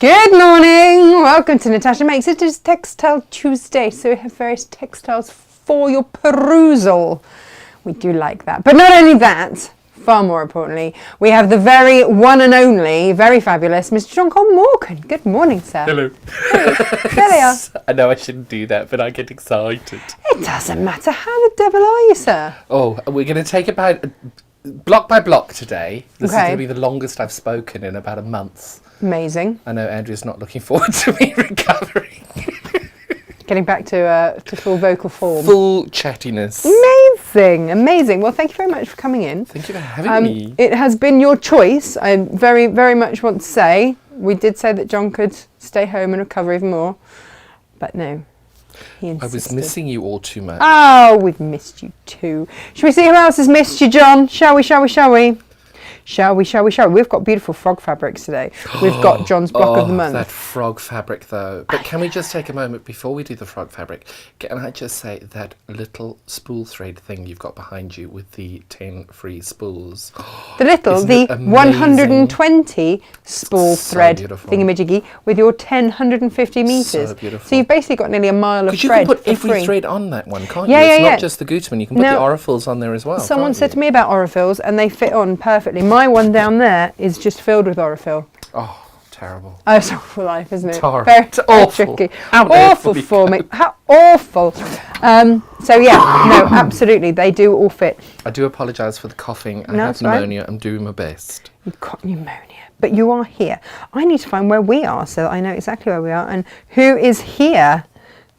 Good morning! Welcome to Natasha Makes. It is Textile Tuesday, so we have various textiles for your perusal. We do like that. But not only that, far more importantly, we have the very one and only, very fabulous Mr. John Cole Morgan. Good morning, sir. Hello. Hey, there they are. I know I shouldn't do that, but I get excited. It doesn't matter. How the devil are you, sir? Oh, we're going to take about block by block today. This is Okay. going to be the longest I've spoken in about a month. Amazing. I know Andrew's not looking forward to me recovering. Getting back to full vocal form. Full chattiness. Amazing, amazing. Well, thank you very much for coming in. Thank you for having me. It has been your choice. I very, very much want to say, we did say that John could stay home and recover even more, but no, he insisted. I was missing you all too much. Oh, we've missed you too. Shall we see who else has missed you, John? Shall we? Shall we? We've got beautiful frog fabrics today. We've got John's block of the month. That frog fabric though. But can we just take a moment before we do the frog fabric? Can I just say that little spool thread thing you've got behind you with the 10 free spools? The 120 spool thread thingamajiggy with your 150 metres. So beautiful. So you've basically got nearly a mile of Because you thread. can put every free. thread on that one, can't Yeah, you? yeah, It's yeah. not just the Gutermann, you can put the orifles on there as well. Someone said to me about orifils and they fit on perfectly. My one down there is just filled with orifil. Oh, terrible. Oh, it's awful life, isn't it? Horrible. Very, It's very awful. tricky. How on earth Awful will we for me. How awful. So yeah, no, absolutely, they do all fit. I do apologise for the coughing. I No, have it's all right. pneumonia. I'm doing my best. You've got pneumonia, but you are here. I need to find where we are so that I know exactly where we are and who is here.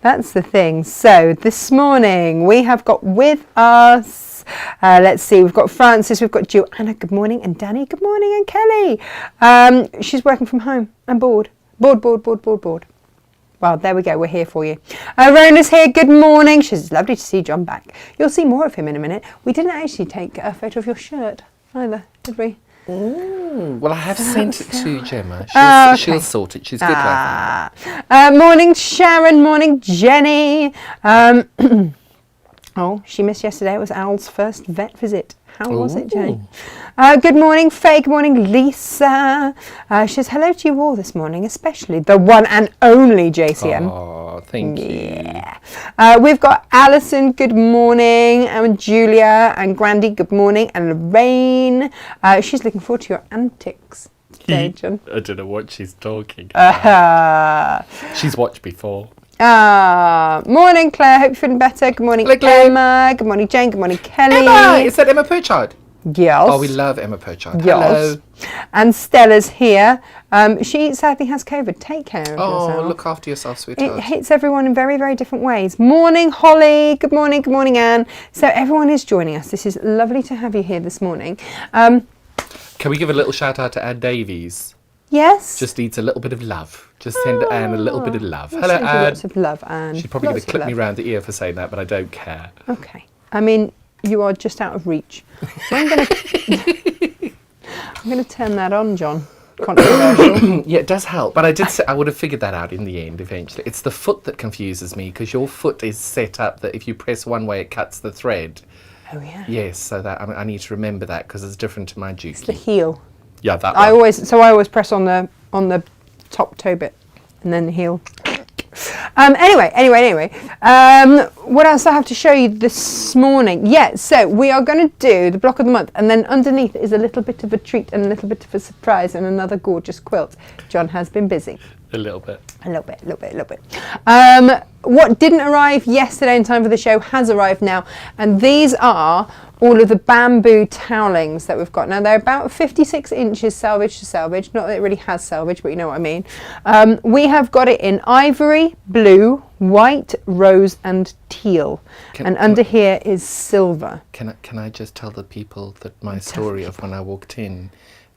That's the thing. So this morning we have got with us, let's see, we've got Frances, we've got Joanna, good morning, and Danny, good morning, and Kelly. She's working from home and bored. Well, there we go, we're here for you. Rona's here, good morning. She's lovely to see John back. You'll see more of him in a minute. We didn't actually take a photo of your shirt either, did we? Ooh, well, I have sent it to Gemma. She'll sort it. She's good like that. Morning, Sharon. Morning, Jenny. Oh, she missed yesterday. It was Al's first vet visit. How was it, Jenny? Good morning, Faye. Good morning, Lisa. She says hello to you all this morning, especially the one and only JCM. Oh, thank you. Yeah. We've got Alison, good morning, and Julia and Grandy, good morning, and Lorraine. She's looking forward to your antics today, John. I don't know what she's talking about. She's watched before. Morning, Claire. Hope you're feeling better. Good morning, Emma. Good morning, Jane. Good morning, Kelly. Emma! Is that Emma Purchard? Yes. Oh, we love Emma Purchard. Yes. Hello. And Stella's here. She sadly has COVID. Take care of yourself. Oh, look after yourself, sweetheart. It hits everyone in very, very different ways. Morning, Holly. Good morning, Anne. So everyone is joining us. This is lovely to have you here this morning. Can we give a little shout out to Anne Davies? Yes. Just needs a little bit of love. Just send Anne a little bit of love. Hello, Anne. Lots of love, Anne. She's probably going Lots to of clip me love. round the ear for saying that, but I don't care. Okay. I mean, you are just out of reach. I'm going to turn that on, John. Controversial. Yeah, it does help, but I would have figured that out in the end eventually. It's the foot that confuses me because your foot is set up that if you press one way, it cuts the thread. Oh yeah. Yes, so that I need to remember that because it's different to my It's the juki. heel. Yeah, that I one. always press on the top toe bit and then the heel. Anyway. What else I have to show you this morning? Yeah, so we are going to do the block of the month, and then underneath is a little bit of a treat and a little bit of a surprise and another gorgeous quilt. John has been busy. A little bit. A little bit. What didn't arrive yesterday in time for the show has arrived now, and these are all of the bamboo towelings that we've got. Now they're about 56 inches salvage to salvage, not that it really has salvage, but you know what I mean. We have got it in ivory, blue, white, rose and teal, and under here is silver. Can I just tell the people that my story of when I walked in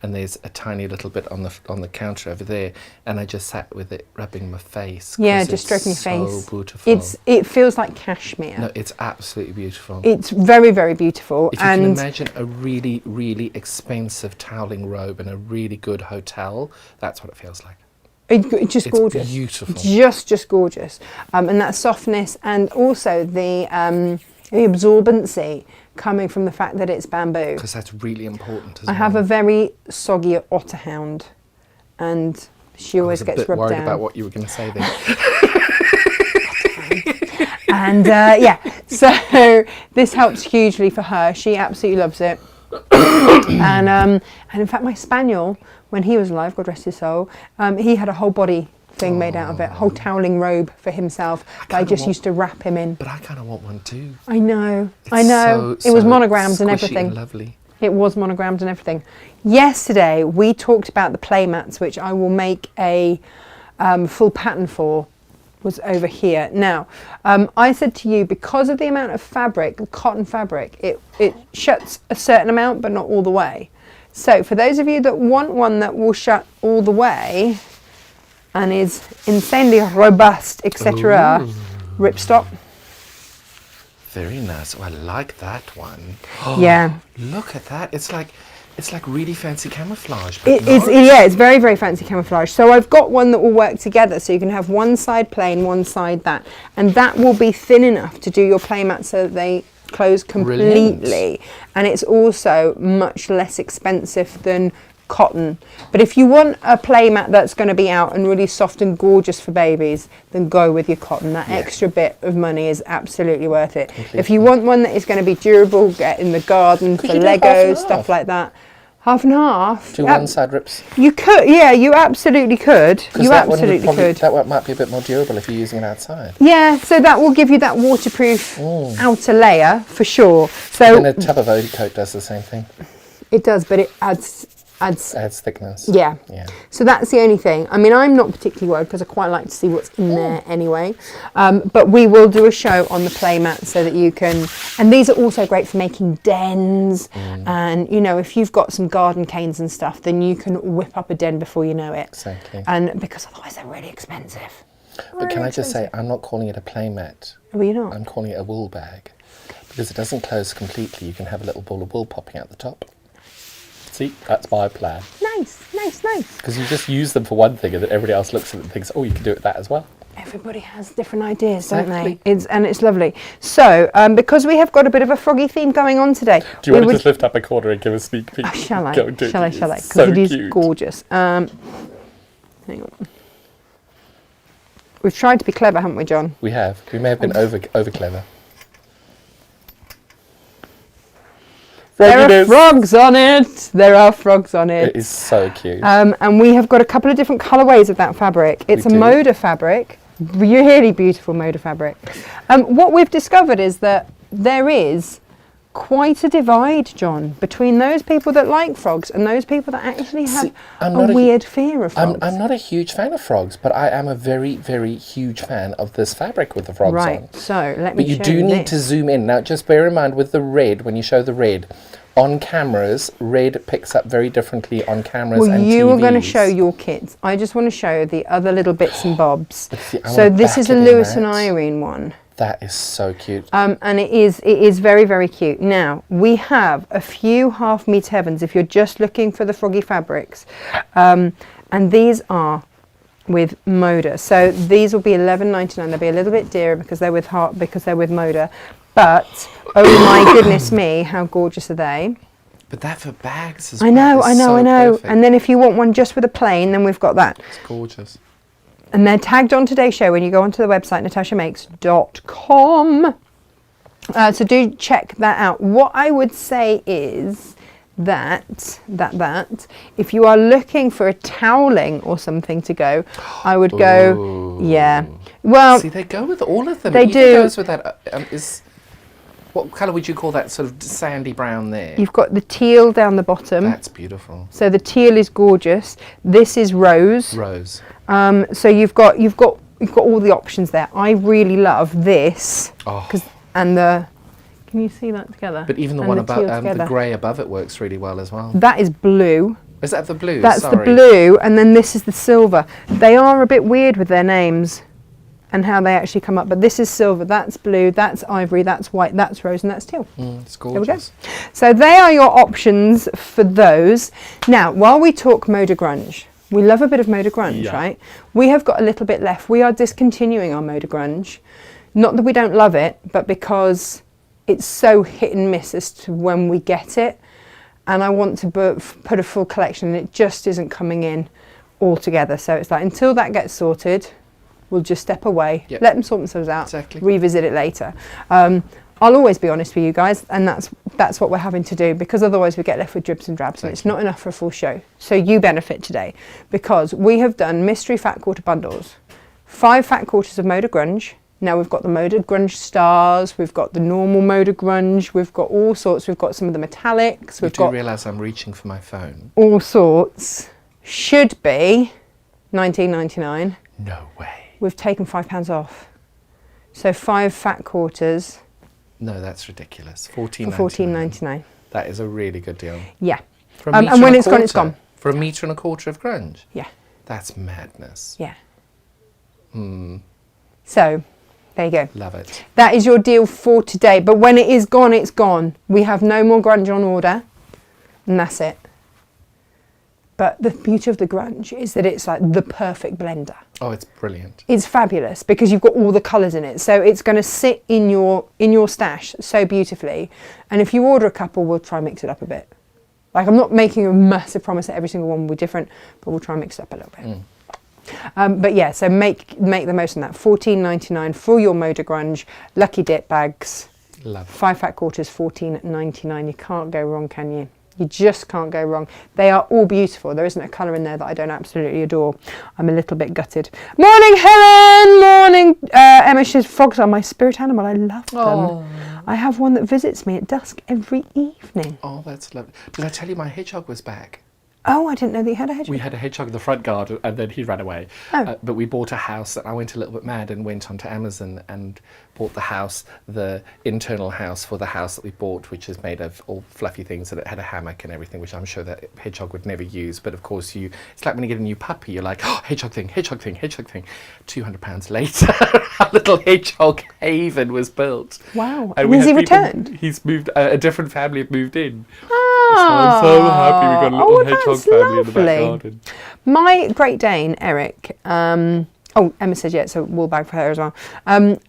and there's a tiny little bit on the counter over there, and I just sat with it rubbing my face. Yeah, just stroking your face. So beautiful. It feels like cashmere. No, it's absolutely beautiful. It's very, very beautiful. If you can imagine a really, really expensive toweling robe in a really good hotel, that's what it feels like. It's just gorgeous. It's beautiful. Just gorgeous. And that softness and also the absorbency coming from the fact that it's bamboo. Because that's really important as I have a very soggy otter hound, and She always gets rubbed worried down. about what you were going to say there. And yeah, so this helps hugely for her. She absolutely loves it. And in fact, my spaniel, when he was alive, God rest his soul, he had a whole body thing made out of it, whole toweling robe for himself that I just used to wrap him in. But I kind of want one too. I know, It's it was so monogrammed and squishy everything. and lovely. It was monogrammed and everything. Yesterday, we talked about the play mats, which I will make a full pattern for, was over here. Now, I said to you, because of the amount of fabric, cotton fabric, it shuts a certain amount, but not all the way. So for those of you that want one that will shut all the way and is insanely robust, etc., ripstop. Very nice. Oh, I like that one. Yeah. Look at that. It's like really fancy camouflage. But It is, yeah, it's very, very fancy camouflage. So I've got one that will work together. So you can have one side plain, one side that. And that will be thin enough to do your play mat so that they close completely. Brilliant. And it's also much less expensive than cotton. But if you want a play mat that's going to be out and really soft and gorgeous for babies, then go with your cotton. That extra bit of money is absolutely worth it. Completely. If you want one that is going to be durable, get in the garden for you do half and Legos, stuff half? like that. Half and half. Do one side rips. You could, yeah, you absolutely could. 'Cause You that one would absolutely could. That one might be a bit more durable if you're using it outside. Yeah, so that will give you that waterproof outer layer for sure. So And a tub of oat coat does the same thing. it does, but it adds. Adds thickness. Yeah. Yeah. So that's the only thing. I mean, I'm not particularly worried because I quite like to see what's in there anyway. But we will do a show on the play mat so that you can. And these are also great for making dens. And you know, if you've got some garden canes and stuff, then you can whip up a den before you know it. Exactly. And because otherwise they're really expensive. But can I just say, I'm not calling it a play mat. Oh, you're not. I'm calling it a wool bag. Because it doesn't close completely. You can have a little ball of wool popping out the top. See, that's my plan. Nice, nice, nice. Because you just use them for one thing and then everybody else looks at it and thinks, oh, you can do it that as well. Everybody has different ideas, don't Exactly. they? It's lovely. So, because we have got a bit of a froggy theme going on today. Do you want to just lift up a corner and give a sneak peek? Shall I? Go and do it. Shall I? It's Because so it is cute. gorgeous. Hang on. We've tried to be clever, haven't we, John? We have. We may have been over clever. There are frogs on it. There are frogs on it. It is so cute. And we have got a couple of different colourways of that fabric. It's a do. Moda fabric, really beautiful Moda fabric. What we've discovered is that there is quite a divide, John, between those people that like frogs and those people that actually have See, I'm a not a- weird fear of frogs. I'm not a huge fan of frogs, but I am a very, very huge fan of this fabric with the frogs Right, on. so let me But you show do need to this. zoom in. Now, just bear in mind with the red, when you show the red, on cameras, red picks up very differently on cameras Well, and you are going to TVs. show your kids. I just want to show the other little bits and bobs. See, I So wanna this back is it a in Lewis and that. Irene one. That is so cute. And it is very, very cute. Now, we have a few half meter heavens if you're just looking for the froggy fabrics. And these are with Moda. So these will be $11.99. They'll be a little bit dearer because they're with Moda. But, oh my goodness me, how gorgeous are they? But that for bags as I well know, is I know, so I know. perfect. And then if you want one just with a plain, then we've got that. It's gorgeous. And they're tagged on today's show when you go onto the website, natashamakes.com. So do check that out. What I would say is that if you are looking for a toweling or something to go, I would go, Ooh. yeah. Well, See, they go with all of them. They Even do. goes with that. What colour would you call that sort of sandy brown there? you've got the teal down the bottom. That's beautiful. So the teal is gorgeous. This is rose. Rose. So you've got all the options there. I really love this. Oh. And the, can you see that together? But even the And one teal above, the together. grey above it works really well as well. That is blue. Is that the blue? That's Sorry. the blue, and then this is the silver. They are a bit weird with their names and how they actually come up, but this is silver, that's blue, that's ivory, that's white, that's rose, and that's teal. It's There we go. gorgeous. So they are your options for those. Now, while we talk Moda Grunge, we love a bit of Moda Grunge, Yeah. right? We have got a little bit left. We are discontinuing our Moda Grunge. Not that we don't love it, but because it's so hit and miss as to when we get it. And I want to put a full collection, and it just isn't coming in all together. So it's like, until that gets sorted, we'll just step away, Yep. let them sort themselves out, Exactly. revisit it later. I'll always be honest with you guys, and that's what we're having to do, because otherwise we get left with dribs and drabs, and it's not enough for a full show. So you benefit today, because we have done mystery fat quarter bundles, 5 fat quarters of Moda Grunge. Now we've got the Moda Grunge stars, we've got the normal Moda Grunge, we've got all sorts, we've got some of the metallics, we've got realise I'm reaching for my phone. all sorts. Should be $19.99. No way. We've taken £5 off. So 5 fat quarters No, that's ridiculous. for $14.99. $14.99. That is a really good deal. Yeah. For a metre and when a it's gone, it's quarter. gone. For a metre and a quarter of grunge. Yeah. That's madness. Yeah. So, there you go. Love it. That is your deal for today. But when it is gone, it's gone. We have no more grunge on order. And that's it. But the beauty of the grunge is that it's like the perfect blender. Oh, it's brilliant. It's fabulous because you've got all the colours in it. So it's going to sit in your stash so beautifully. And if you order a couple, we'll try and mix it up a bit. Like, I'm not making a massive promise that every single one will be different, but we'll try and mix it up a little bit. But yeah, so make the most of that. $14.99 for your Moda Grunge Lucky Dip bags. Love it. 5 fat quarters, $14.99. You can't go wrong, can you? You just can't go wrong. They are all beautiful. There isn't a colour in there that I don't absolutely adore. I'm a little bit gutted. Morning, Helen! Morning, Emma. Says frogs are my spirit animal. I love them. Oh. I have one that visits me at dusk every evening. Oh, that's lovely. Did I tell you my hedgehog was back? Oh, I didn't know that you had a hedgehog. We had a hedgehog in the front garden and then he ran away. Oh. But we bought a house and I went a little bit mad and went onto Amazon and bought the house, the internal house for the house that we bought, which is made of all fluffy things, and it had a hammock and everything, which I'm sure that hedgehog would never use. But of course, it's like when you get a new puppy, you're like, oh, hedgehog thing, hedgehog thing, hedgehog thing. £200 later, our little hedgehog haven was built. Wow. And And we has had he people- returned? He's moved, a different family have moved in. Oh, So I'm so happy we got a little hedgehog that's family in the back lovely. garden. My Great Dane, Eric, Emma said, yeah, it's a wool bag for her as well,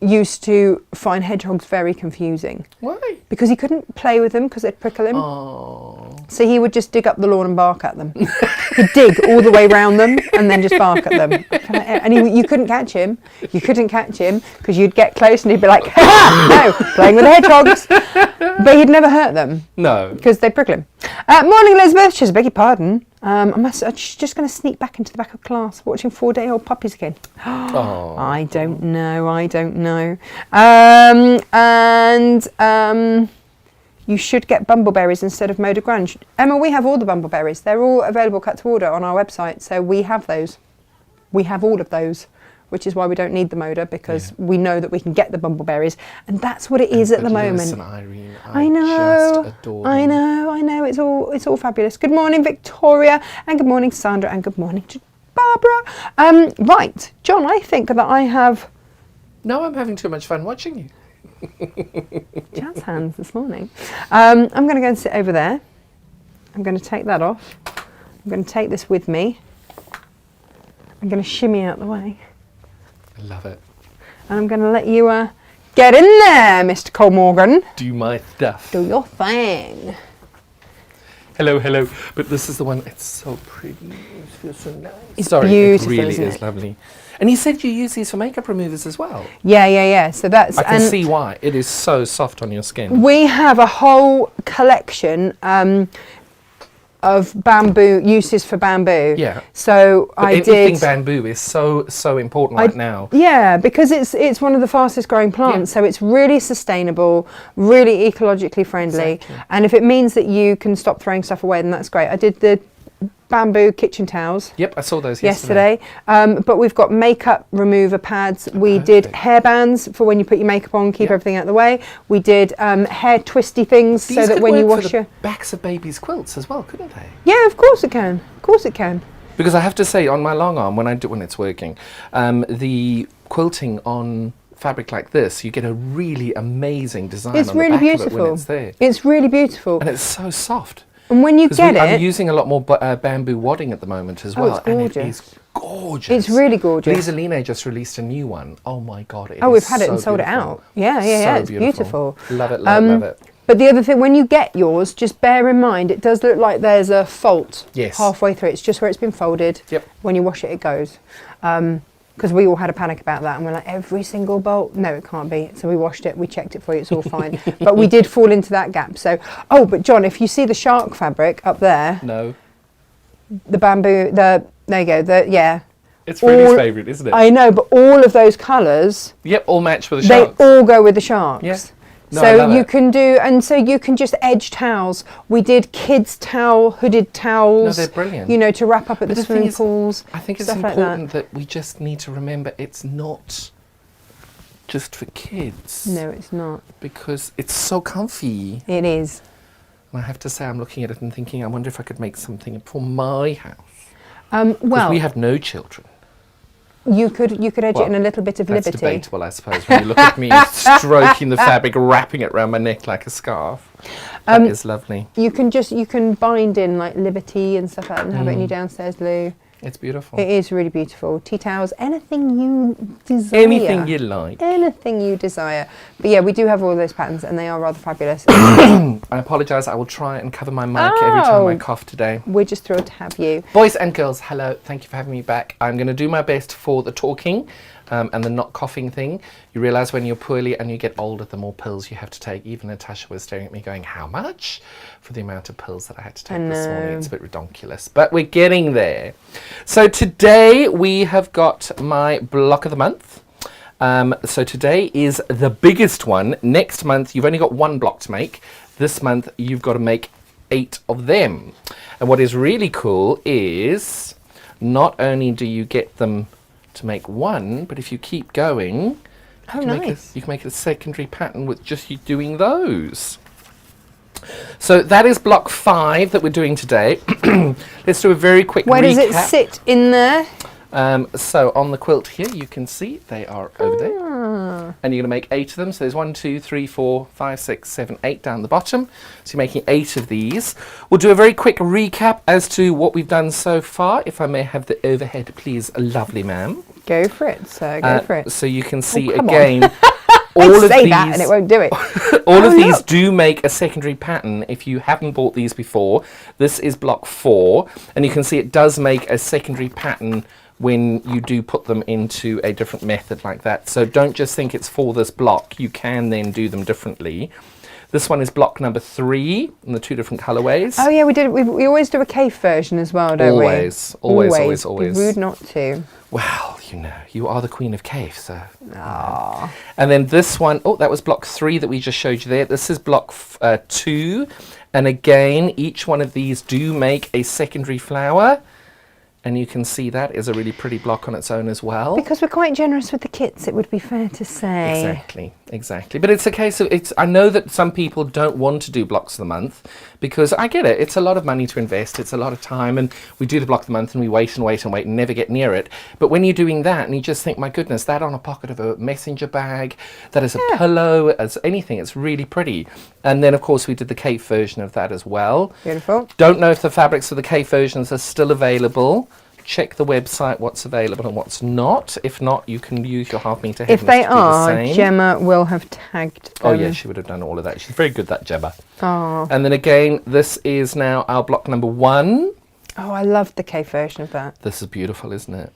used to find hedgehogs very confusing Why? because he couldn't play with them because they'd prickle him. Oh. So he would just dig up the lawn and bark at them. He'd dig all the way around them and then just bark at them. And you couldn't catch him. You couldn't catch him because you'd get close and he'd be like, ha! No, playing with the hedgehogs. But he'd never hurt them No. because they'd prickle him. Morning, Elizabeth. She says, beg your pardon. She's just going to sneak back into the back of class watching 4-day-old puppies again. Oh. I don't know. You should get bumbleberries instead of Moda Grunge. Emma, we have all the bumbleberries. They're all available cut to order on our website, so we have those. We have all of those, which is why we don't need the Moda, because we know that we can get the bumbleberries, and that's what it is at the moment. Lewis and Irene, I know, just adore I them. know. It's all fabulous. Good morning, Victoria, and good morning, Sandra, and good morning to Barbara. Right, John, I think that I have No, I'm having too much fun watching you. jazz hands this morning. I'm going to go and sit over there. I'm going to take that off. I'm going to take this with me. I'm going to shimmy out the way. I love it. And I'm going to let you get in there, Mr. Cole Morgan. Do my stuff. Do your thing. Hello. But this is the one, it's so pretty. It feels so nice. It's Sorry, beautiful, it really isn't is it? lovely. And you said you use these for makeup removers as well. Yeah. So that's... I can and see why. It is so soft on your skin. we have a whole collection of bamboo, uses for bamboo. Yeah. So But anything bamboo is so important right now. Yeah, because it's one of the fastest growing plants, so it's really sustainable, really ecologically friendly. Exactly. And if it means that you can stop throwing stuff away, then that's great. I did the bamboo kitchen towels Yep, I saw those yesterday. But we've got makeup remover pads. We did hair bands for when you put your makeup on, keep everything out of the way. We did hair twisty things These so that could when you work wash for your... the backs of babies' quilts as well, couldn't they? Yeah, of course it can. Of course it can. Because I have to say, on my long arm, when it's working, the quilting on fabric like this, you get a really amazing design It's on the really back of it beautiful. when it's there. It's really beautiful. And it's so soft. And when you get I'm it... using a lot more bamboo wadding at the moment as Oh, well. it's And it gorgeous. is gorgeous. It's really gorgeous. Lisa Line just released a new one. Oh my God. Oh, we've had it and sold it out. Yeah. It's beautiful. Love it. But the other thing, when you get yours, just bear in mind, it does look like there's a fault halfway through. It's just where it's been folded. Yep. When you wash it, it goes. Because we all had a panic about that, and we're like, every single bolt? No, it can't be. So we washed it, we checked it for you, it's all fine. But we did fall into that gap. So, oh, but John, if you see the shark fabric up there. No. The bamboo, there you go, yeah. It's Freddie's favourite, isn't it? I know, but all of those colours. Yep, all match with the sharks. They all go with the sharks. Yeah. No, So you can do, and so you can just edge towels. We did kids' towel, hooded towels. No, they're brilliant. You know, to wrap up at But the swimming pools. I think it's stuff like important that we just need to remember it's not just for kids. No, it's not. Because it's so comfy. It is. And I have to say, I'm looking at it and thinking, I wonder if I could make something for my house. Well, we have no children. you could edge it in a little bit of That's liberty. debatable, I suppose, when you look at me stroking the fabric, wrapping it around my neck like a scarf. That is lovely. You can bind in like liberty and stuff like that and have it in your downstairs loo. It's beautiful. It is really beautiful. Tea towels, anything you desire. Anything you like. Anything you desire. But yeah, we do have all those patterns and they are rather fabulous. I apologise, I will try and cover my mic every time I cough today. We're just thrilled to have you. Boys and girls, hello. Thank you for having me back. I'm going to do my best for the talking and the not coughing thing. You realise when you're poorly and you get older, the more pills you have to take. Even Natasha was staring at me going, how much? For the amount of pills that I had to take this morning. It's a bit redonkulous, but we're getting there. So today we have got my block of the month. So today is the biggest one. Next month, you've only got one block to make. This month, you've got to make 8 of them. And what is really cool is not only do you get them to make one, but if you keep going, you can make a secondary pattern with just you doing those. So that is block 5 that we're doing today. Let's do a very quick recap. Where does it sit in there? So on the quilt here, you can see they are over there. And you're going to make 8 of them. So there's 1, 2, 3, 4, 5, 6, 7, 8 down the bottom. So you're making 8 of these. We'll do a very quick recap as to what we've done so far. If I may have the overhead, please, lovely ma'am. Go for it, sir. Go for it. So you can see again, all of say these, that and it won't do it. all of these do make a secondary pattern. If you haven't bought these before, this is block 4. And you can see it does make a secondary pattern when you do put them into a different method like that. So don't just think it's for this block. You can then do them differently. This one is block number 3 in the 2 different colorways. Oh yeah, we always do a cave version as well, don't we? Always. Be rude not to. Well, you know, you are the queen of cave, so. Aww. And then this one, that was block 3 that we just showed you there. This is block 2. And again, each one of these do make a secondary flower. And you can see that is a really pretty block on its own as well. Because we're quite generous with the kits, it would be fair to say. Exactly. But it's a case of, I know that some people don't want to do blocks of the month because I get it. It's a lot of money to invest. It's a lot of time. And we do the block of the month and we wait and wait and wait and never get near it. But when you're doing that and you just think, my goodness, that on a pocket of a messenger bag, that is a pillow, as anything, it's really pretty. And then, of course, we did the cape version of that as well. Beautiful. Don't know if the fabrics of the cape versions are still available. Check the website what's available and what's not. If not, you can use your half metre headness. If they to do are, the same. Gemma will have tagged them. Oh yeah, she would have done all of that. She's very good, that Gemma. Oh. And then again, this is now our block number 1. Oh, I love the cave version of that. This is beautiful, isn't it?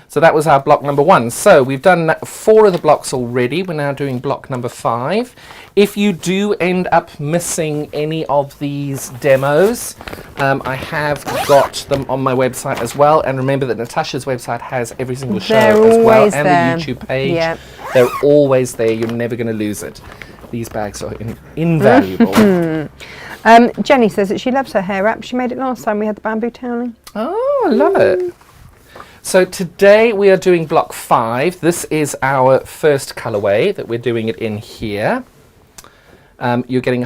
So that was our block number 1. So we've done 4 of the blocks already. We're now doing block number 5. If you do end up missing any of these demos, I have got them on my website as well. And remember that Natasha's website has every single show as well, and the YouTube page. Yep. They're always there. You're never going to lose it. These bags are invaluable. Jenny says that she loves her hair wrap. She made it last time we had the bamboo toweling. Oh, I love it. So today we are doing block 5. This is our first colorway that we're doing it in here. You're getting,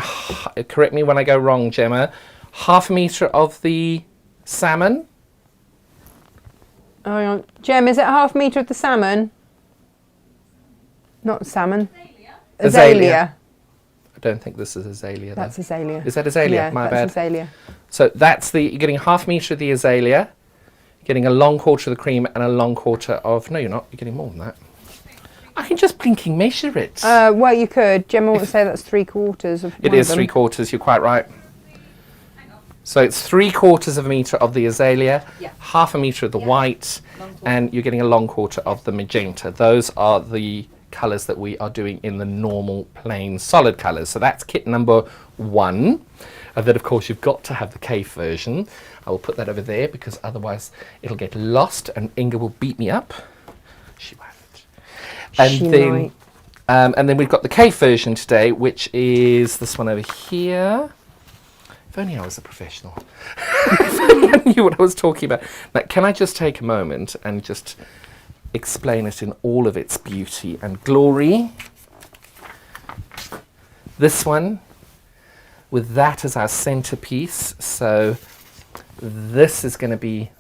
correct me when I go wrong, Gemma, 1/2 metre of the salmon. Oh, hang on. Gem, is it 1/2 metre of the salmon? Not salmon. Azalea. I don't think this is azalea. That's azalea. Is that azalea? Yeah, My that's bad. azalea. So that's you're getting 1/2 metre of the azalea, getting a long quarter of the cream and a long quarter of, no you're not, you're getting more than that. I can just blinking measure it. Well, you could. Gemma would say that's 3/4 of It is 3/4, you're quite right. So it's 3/4 of a metre of the azalea, half a metre of the white, and you're getting a long quarter of the magenta. Those are the colours that we are doing in the normal plain solid colours. So that's kit number 1. And then of course you've got to have the cave version. I will put that over there because otherwise it'll get lost and Inga will beat me up. She won't. And then we've got the cave version today, which is this one over here. If only I was a professional. If only I knew what I was talking about. Now, can I just take a moment and just explain it in all of its beauty and glory? This one, with that as our centerpiece. So this is going to be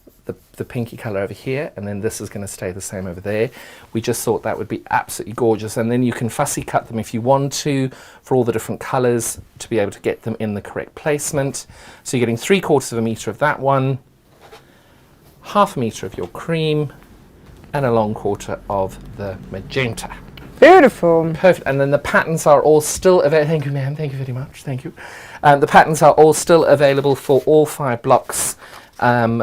the pinky colour over here, and then this is going to stay the same over there. We just thought that would be absolutely gorgeous, and then you can fussy cut them if you want to for all the different colours to be able to get them in the correct placement. So you're getting 3/4 of a metre of that one, half a metre of your cream, and a long quarter of the magenta. Beautiful. Perfect. And then the patterns are all still available. Thank you, ma'am. Thank you very much. Thank you. The patterns are all still available for all 5 blocks on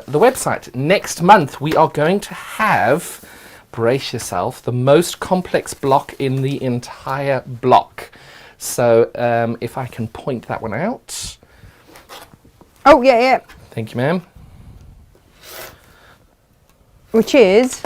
the website. Next month we are going to have, brace yourself, the most complex block in the entire block. So if I can point that one out. Oh, yeah. Thank you, ma'am. Which is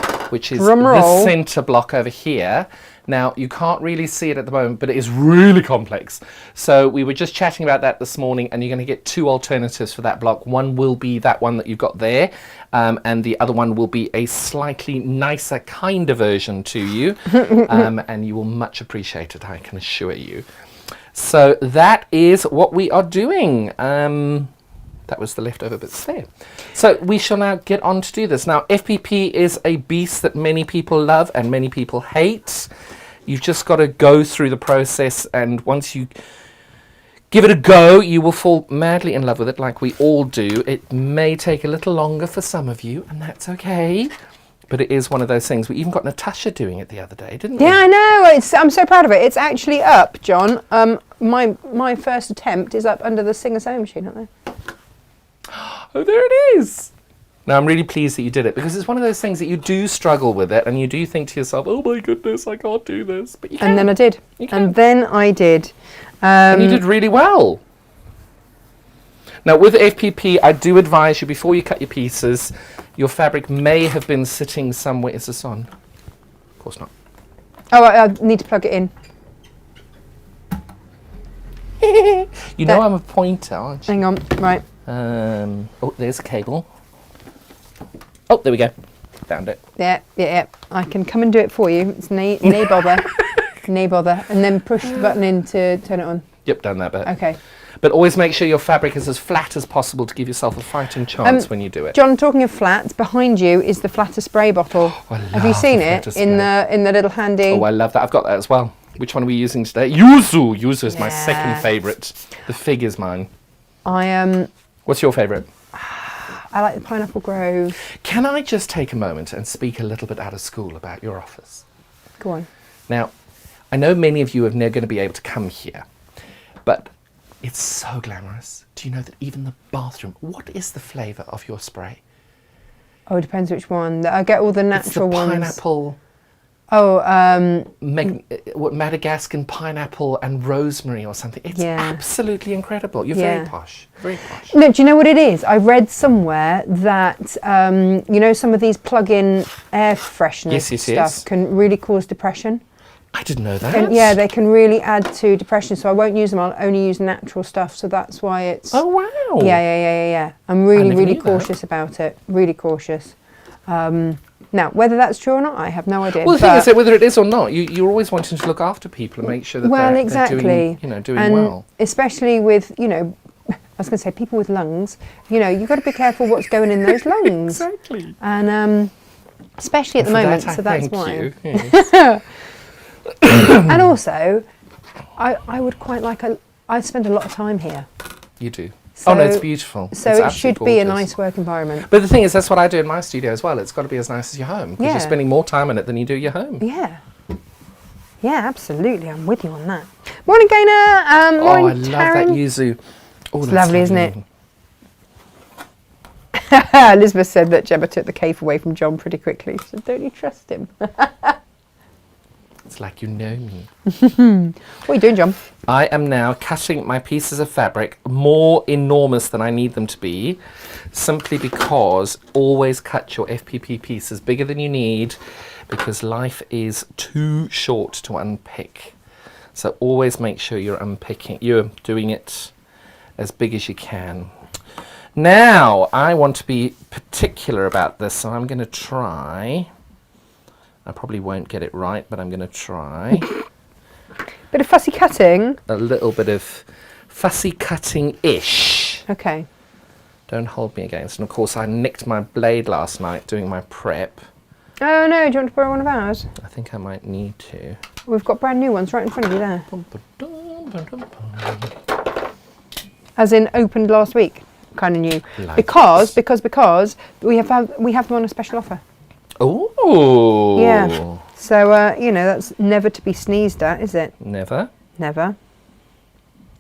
this centre block over here. Now, you can't really see it at the moment, but it is really complex. So we were just chatting about that this morning, and you're going to get 2 alternatives for that block. One will be that one that you've got there, and the other one will be a slightly nicer kind of version to you, and you will much appreciate it, I can assure you. So that is what we are doing. That was the leftover bits there. So we shall now get on to do this. Now, FPP is a beast that many people love and many people hate. You've just got to go through the process, and once you give it a go, you will fall madly in love with it like we all do. It may take a little longer for some of you, and that's okay. But it is one of those things. We even got Natasha doing it the other day, didn't we? Yeah, I know. I'm so proud of it. It's actually up, John. My first attempt is up under the Singer sewing machine, aren't they? Oh, there it is. Now, I'm really pleased that you did it, because it's one of those things that you do struggle with it, and you do think to yourself, oh my goodness, I can't do this. But you can. And then I did. You can. And then I did. And you did really well. Now, with FPP, I do advise you, before you cut your pieces, your fabric may have been sitting somewhere. Is this on? Of course not. Oh, I need to plug it in. You know I'm a pointer, aren't you? Hang on, right. Oh, there's a cable. Oh, there we go. Found it. Yeah. I can come and do it for you. It's no bother. No bother. And then push the button in to turn it on. Yep, done that bit. Okay. But always make sure your fabric is as flat as possible to give yourself a fighting chance when you do it. John, talking of flat, behind you is the flatter spray bottle. Oh, have you seen it in the little handy? Oh, I love that. I've got that as well. Which one are we using today? Yuzu. Yuzu is my second favourite. The fig is mine. What's your favourite? I like the Pineapple Grove. Can I just take a moment and speak a little bit out of school about your office? Go on. Now, I know many of you are never going to be able to come here, but it's so glamorous. Do you know that even the bathroom, what is the flavour of your spray? Oh, it depends which one. I get all the natural it's the ones. Pineapple. Oh, Madagascan pineapple and rosemary or something. It's absolutely incredible. You're very posh. Very posh. No, do you know what it is? I read somewhere that, you know, some of these plug-in air freshener stuff can really cause depression. I didn't know that. Yeah, they can really add to depression. So I won't use them. I'll only use natural stuff. So that's why it's... Oh, wow. Yeah. I'm really cautious about it. Really cautious. Now, whether that's true or not, I have no idea. Well, the thing is that whether it is or not, you're always wanting to look after people and make sure that they're doing well. Especially with, I was going to say people with lungs, you've got to be careful what's going in those lungs. Exactly. And especially at the moment, so that's why. Yes. And also, I would quite like I spend a lot of time here. You do. So, no, it's beautiful. So it should be a nice work environment. But the thing is, that's what I do in my studio as well. It's got to be as nice as your home, because you're spending more time in it than you do your home. Yeah. Yeah, absolutely. I'm with you on that. Morning, Gaynor. Morning, I love that yuzu. Oh, It's that's lovely, isn't it? Elizabeth said that Gemma took the cave away from John pretty quickly. She said, don't you trust him? It's like you know me. What are you doing, John? I am now cutting my pieces of fabric more enormous than I need them to be, simply because always cut your FPP pieces bigger than you need, because life is too short to unpick. So always make sure you're doing it as big as you can. Now, I want to be particular about this, so I'm going to try. I probably won't get it right, but I'm going to try. Bit of fussy cutting. A little bit of fussy cutting-ish. Okay. Don't hold me against. And of course, I nicked my blade last night doing my prep. Oh no, do you want to borrow one of ours? I think I might need to. We've got brand new ones right in front of you there. As in opened last week, kind of new. Like Because we have them on a special offer. Oh. Yeah. So you know, that's never to be sneezed at, is it? Never. Never.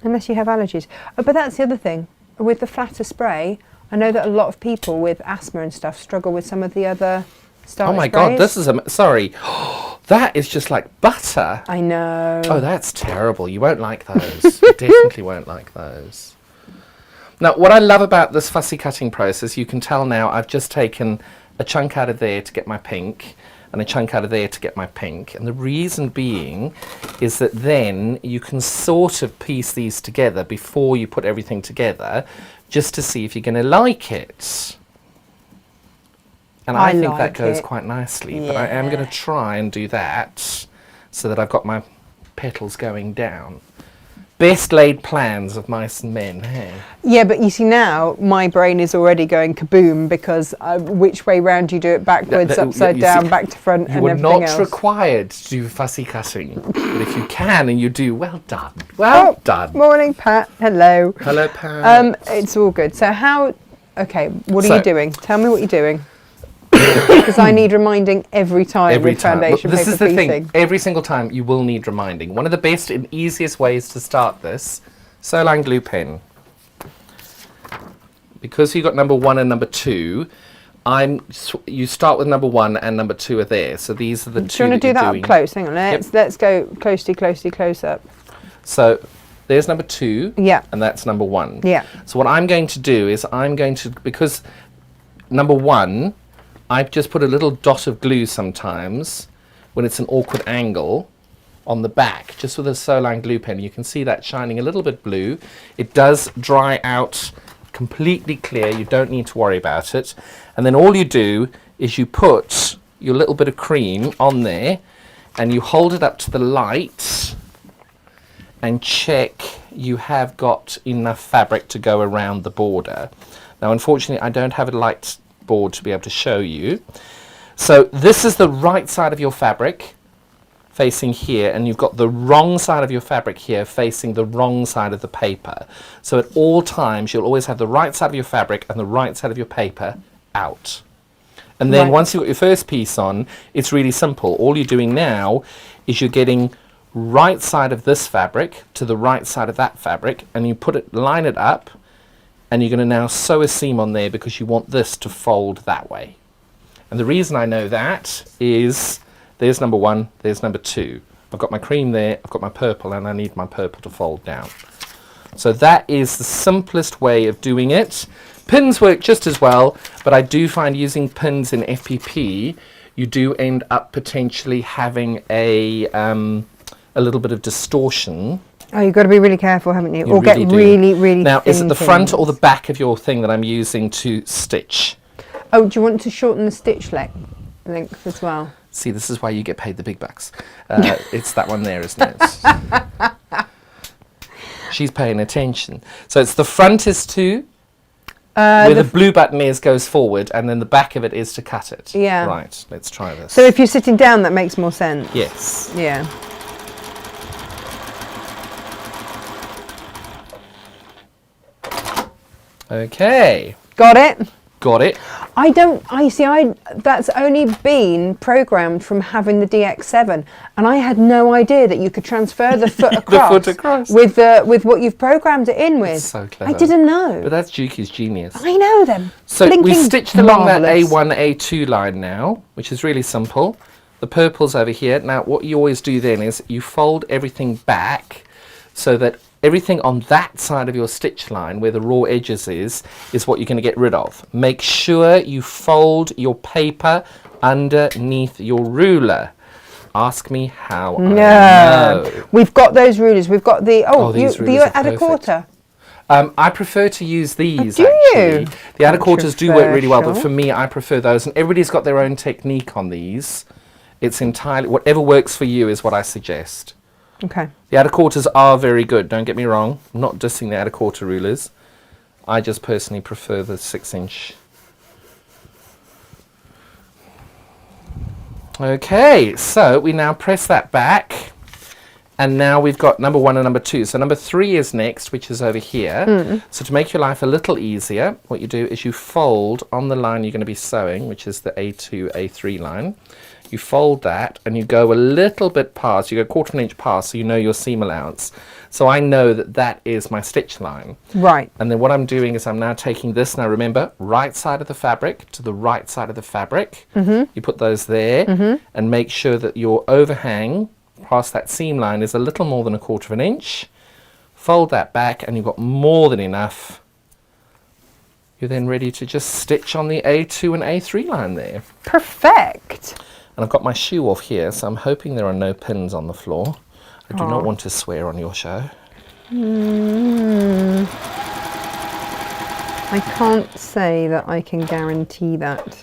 Unless you have allergies. Oh, but that's the other thing. With the flatter spray, I know that a lot of people with asthma and stuff struggle with some of the other starter Oh my sprays. God, this is sorry. That is just like butter. I know. Oh, that's terrible. You won't like those. You definitely won't like those. Now, what I love about this fussy cutting process, you can tell now I've just taken a chunk out of there to get my pink and a chunk out of there to get my pink. And the reason being is that then you can sort of piece these together before you put everything together, just to see if you're going to like it. And I think that goes quite nicely, but I am going to try and do that so that I've got my petals going down. Best laid plans of mice and men, hey? Yeah, but you see now, my brain is already going kaboom because which way round you do it, backwards, upside down, back to front, and everything else. You are not required to do fussy cutting, but if you can and you do, well done. Well done. Morning, Pat. Hello. Hello, Pat. It's all good. So okay, what are you doing? Tell me what you're doing. Because I need reminding every time with foundation paper This is the piecing. thing. Every single time you will need reminding. One of the best and easiest ways to start this, Soline glue pen. Because you've got number 1 and number 2, you start with number 1 and number 2 are there. So these are the two. Do you want to do that up close? Hang on, let's go close up. So there's number 2. Yeah. And that's number 1. Yeah. So what I'm going to do is because number 1, I just put a little dot of glue sometimes when it's an awkward angle on the back, just with a Soline glue pen. You can see that shining a little bit blue. It does dry out completely clear. You don't need to worry about it. And then all you do is you put your little bit of cream on there and you hold it up to the light and check you have got enough fabric to go around the border. Now, unfortunately, I don't have a light board to be able to show you. So this is the right side of your fabric facing here, and you've got the wrong side of your fabric here facing the wrong side of the paper. So at all times you'll always have the right side of your fabric and the right side of your paper out. And then once you've got your first piece on, it's really simple. All you're doing now is you're getting right side of this fabric to the right side of that fabric, and you line it up, and you're going to now sew a seam on there because you want this to fold that way. And the reason I know that is there's number 1, there's number 2. I've got my cream there, I've got my purple, and I need my purple to fold down. So that is the simplest way of doing it. Pins work just as well, but I do find using pins in FPP, you do end up potentially having a little bit of distortion. Oh, you've got to be really careful, haven't you? You Or really get do. really Now, is it thin the front pins. or the back of your thing that I'm using to stitch? Oh, do you want to shorten the stitch length as well? See, this is why you get paid the big bucks. It's that one there, isn't it? She's paying attention. So it's the front is to, where the blue button is goes forward, and then the back of it is to cut it. Yeah. Right, let's try this. So if you're sitting down, that makes more sense. Yes. Yeah. Okay. Got it? Got it? That's only been programmed from having the DX7, and I had no idea that you could transfer the foot across, with what you've programmed it in with. It's so clever. I didn't know. But that's Juki's genius. I know them. So we stitched along that marvellous. A1, A2 line now, which is really simple. The purple's over here. Now, what you always do then is you fold everything back so that everything on that side of your stitch line where the raw edges is what you're going to get rid of. Make sure you fold your paper underneath your ruler. Ask me how I know. We've got those rulers. We've got the, do you add a quarter. I prefer to use these, do actually. you? The outer quarters do work really well, but Controversial. for me, I prefer those. And everybody's got their own technique on these. It's entirely, whatever works for you is what I suggest. Okay. The outer quarters are very good, don't get me wrong. I'm not dissing the outer quarter rulers. I just personally prefer the 6-inch. Okay, so we now press that back. And now we've got number 1 and number 2. So number 3 is next, which is over here. So to make your life a little easier, what you do is you fold on the line you're going to be sewing, which is the A2, A3 line. You fold that and you go a little bit past, you go 1/4 inch past, so you know your seam allowance. So I know that that is my stitch line. Right. And then what I'm doing is I'm now taking this, now remember, right side of the fabric to the right side of the fabric. You put those there and make sure that your overhang past that seam line is a little more than 1/4 inch. Fold that back and you've got more than enough. You're then ready to just stitch on the A2 and A3 line there. Perfect. And I've got my shoe off here, so I'm hoping there are no pins on the floor. I do not want to swear on your show. I can't say that I can guarantee that.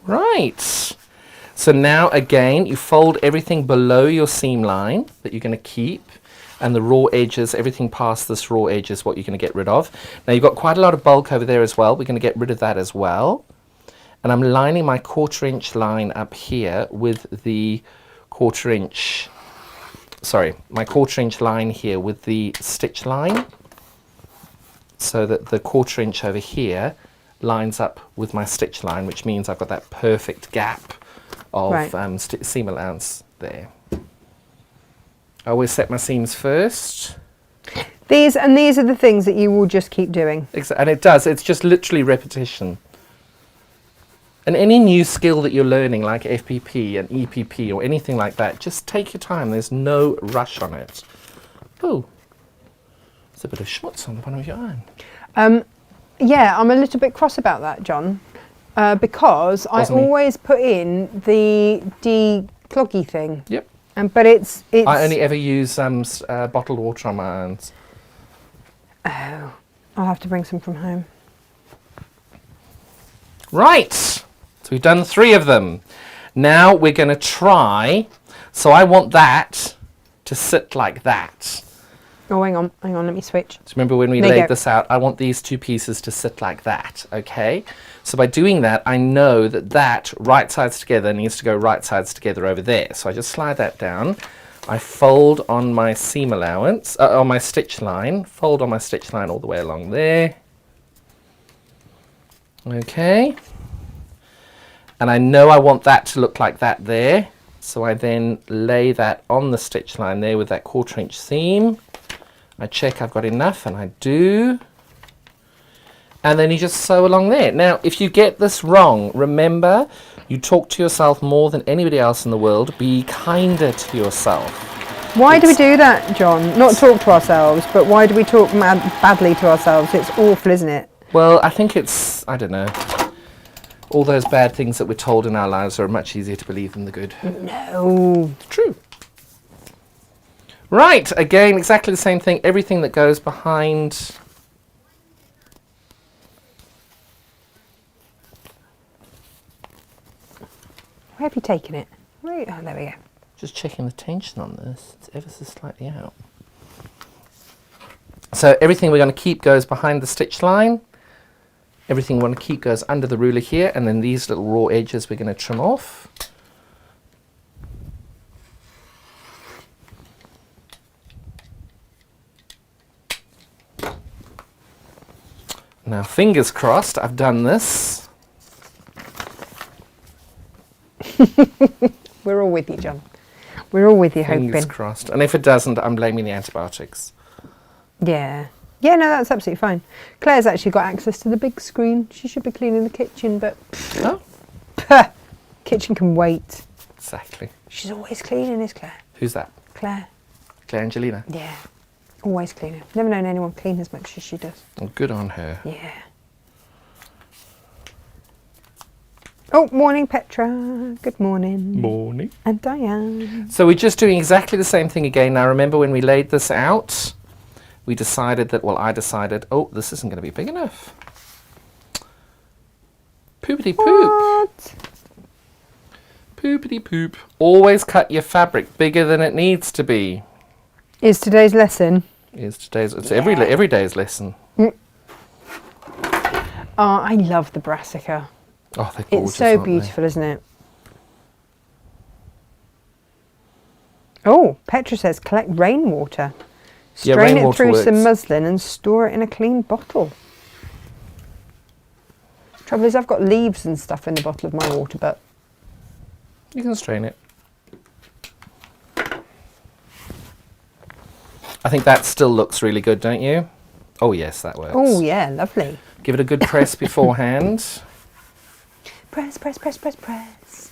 Right. So now again, you fold everything below your seam line that you're going to keep. And the raw edges, everything past this raw edge is what you're going to get rid of. Now you've got quite a lot of bulk over there as well. We're going to get rid of that as well. And I'm lining my 1/4 inch line up here with the 1/4 inch, my 1/4 inch line here with the stitch line. So that the 1/4 inch over here lines up with my stitch line, which means I've got that perfect gap of seam allowance there. I always set my seams first. These are the things that you will just keep doing. And it does. It's just literally repetition. And any new skill that you're learning, like FPP and EPP or anything like that, just take your time. There's no rush on it. Oh, there's a bit of schmutz on the bottom of your iron. Yeah, I'm a little bit cross about that, John, because I always put in the decloggy thing. Yep. But it's. I only ever use bottled water on my irons. Oh, I'll have to bring some from home. Right. So we've done 3 of them. Now we're going to try. So I want that to sit like that. Oh, hang on, let me switch. So remember when we laid this out, I want these 2 pieces to sit like that, okay? So by doing that, I know that that right sides together needs to go right sides together over there. So I just slide that down. I fold on my seam allowance, on my stitch line, fold on my stitch line all the way along there. Okay. And I know I want that to look like that there. So I then lay that on the stitch line there with that 1/4 inch seam. I check I've got enough, and I do. And then you just sew along there. Now, if you get this wrong, remember, you talk to yourself more than anybody else in the world. Be kinder to yourself. Why do we do that, John? Not talk to ourselves, but why do we talk badly to ourselves? It's awful, isn't it? Well, I think it's, I don't know. All those bad things that we're told in our lives are much easier to believe than the good. No. It's true. Right, again, exactly the same thing. Everything that goes behind. Where have you taken it? Oh, there we go. Just checking the tension on this. It's ever so slightly out. So everything we're going to keep goes behind the stitch line. Everything we want to keep goes under the ruler here, and then these little raw edges we're going to trim off. Now, fingers crossed, I've done this. We're all with you, John. We're all with you, Fingers hoping. crossed. And if it doesn't, I'm blaming the antibiotics. Yeah. Yeah, no, that's absolutely fine. Claire's actually got access to the big screen. She should be cleaning the kitchen, but... Oh, kitchen can wait. exactly. She's always cleaning, is Claire? Who's that? Claire. Claire Angelina? Yeah. Always cleaning. Never known anyone clean as much as she does. Well, good on her. Yeah. Oh, morning, Petra. Good morning. Morning. And Diane. So we're just doing exactly the same thing again. Now, remember when we laid this out, we decided that, well, I decided, oh, this isn't going to be big enough. Poopity poop. What? Poopity poop. Always cut your fabric bigger than it needs to be. Is today's lesson? It's every day's lesson. Oh, I love the brassica. Oh, they're gorgeous, It's so aren't they? beautiful, isn't it? Oh, Petra says collect rainwater. Yeah, Strain it rainwater through some works. muslin and store it in a clean bottle. Trouble is, I've got leaves and stuff in the bottle of my water, but You can strain it. I think that still looks really good, don't you? Oh, yes, that works. oh yeah, lovely. Give it a good press beforehand. Press, press, press, press, press.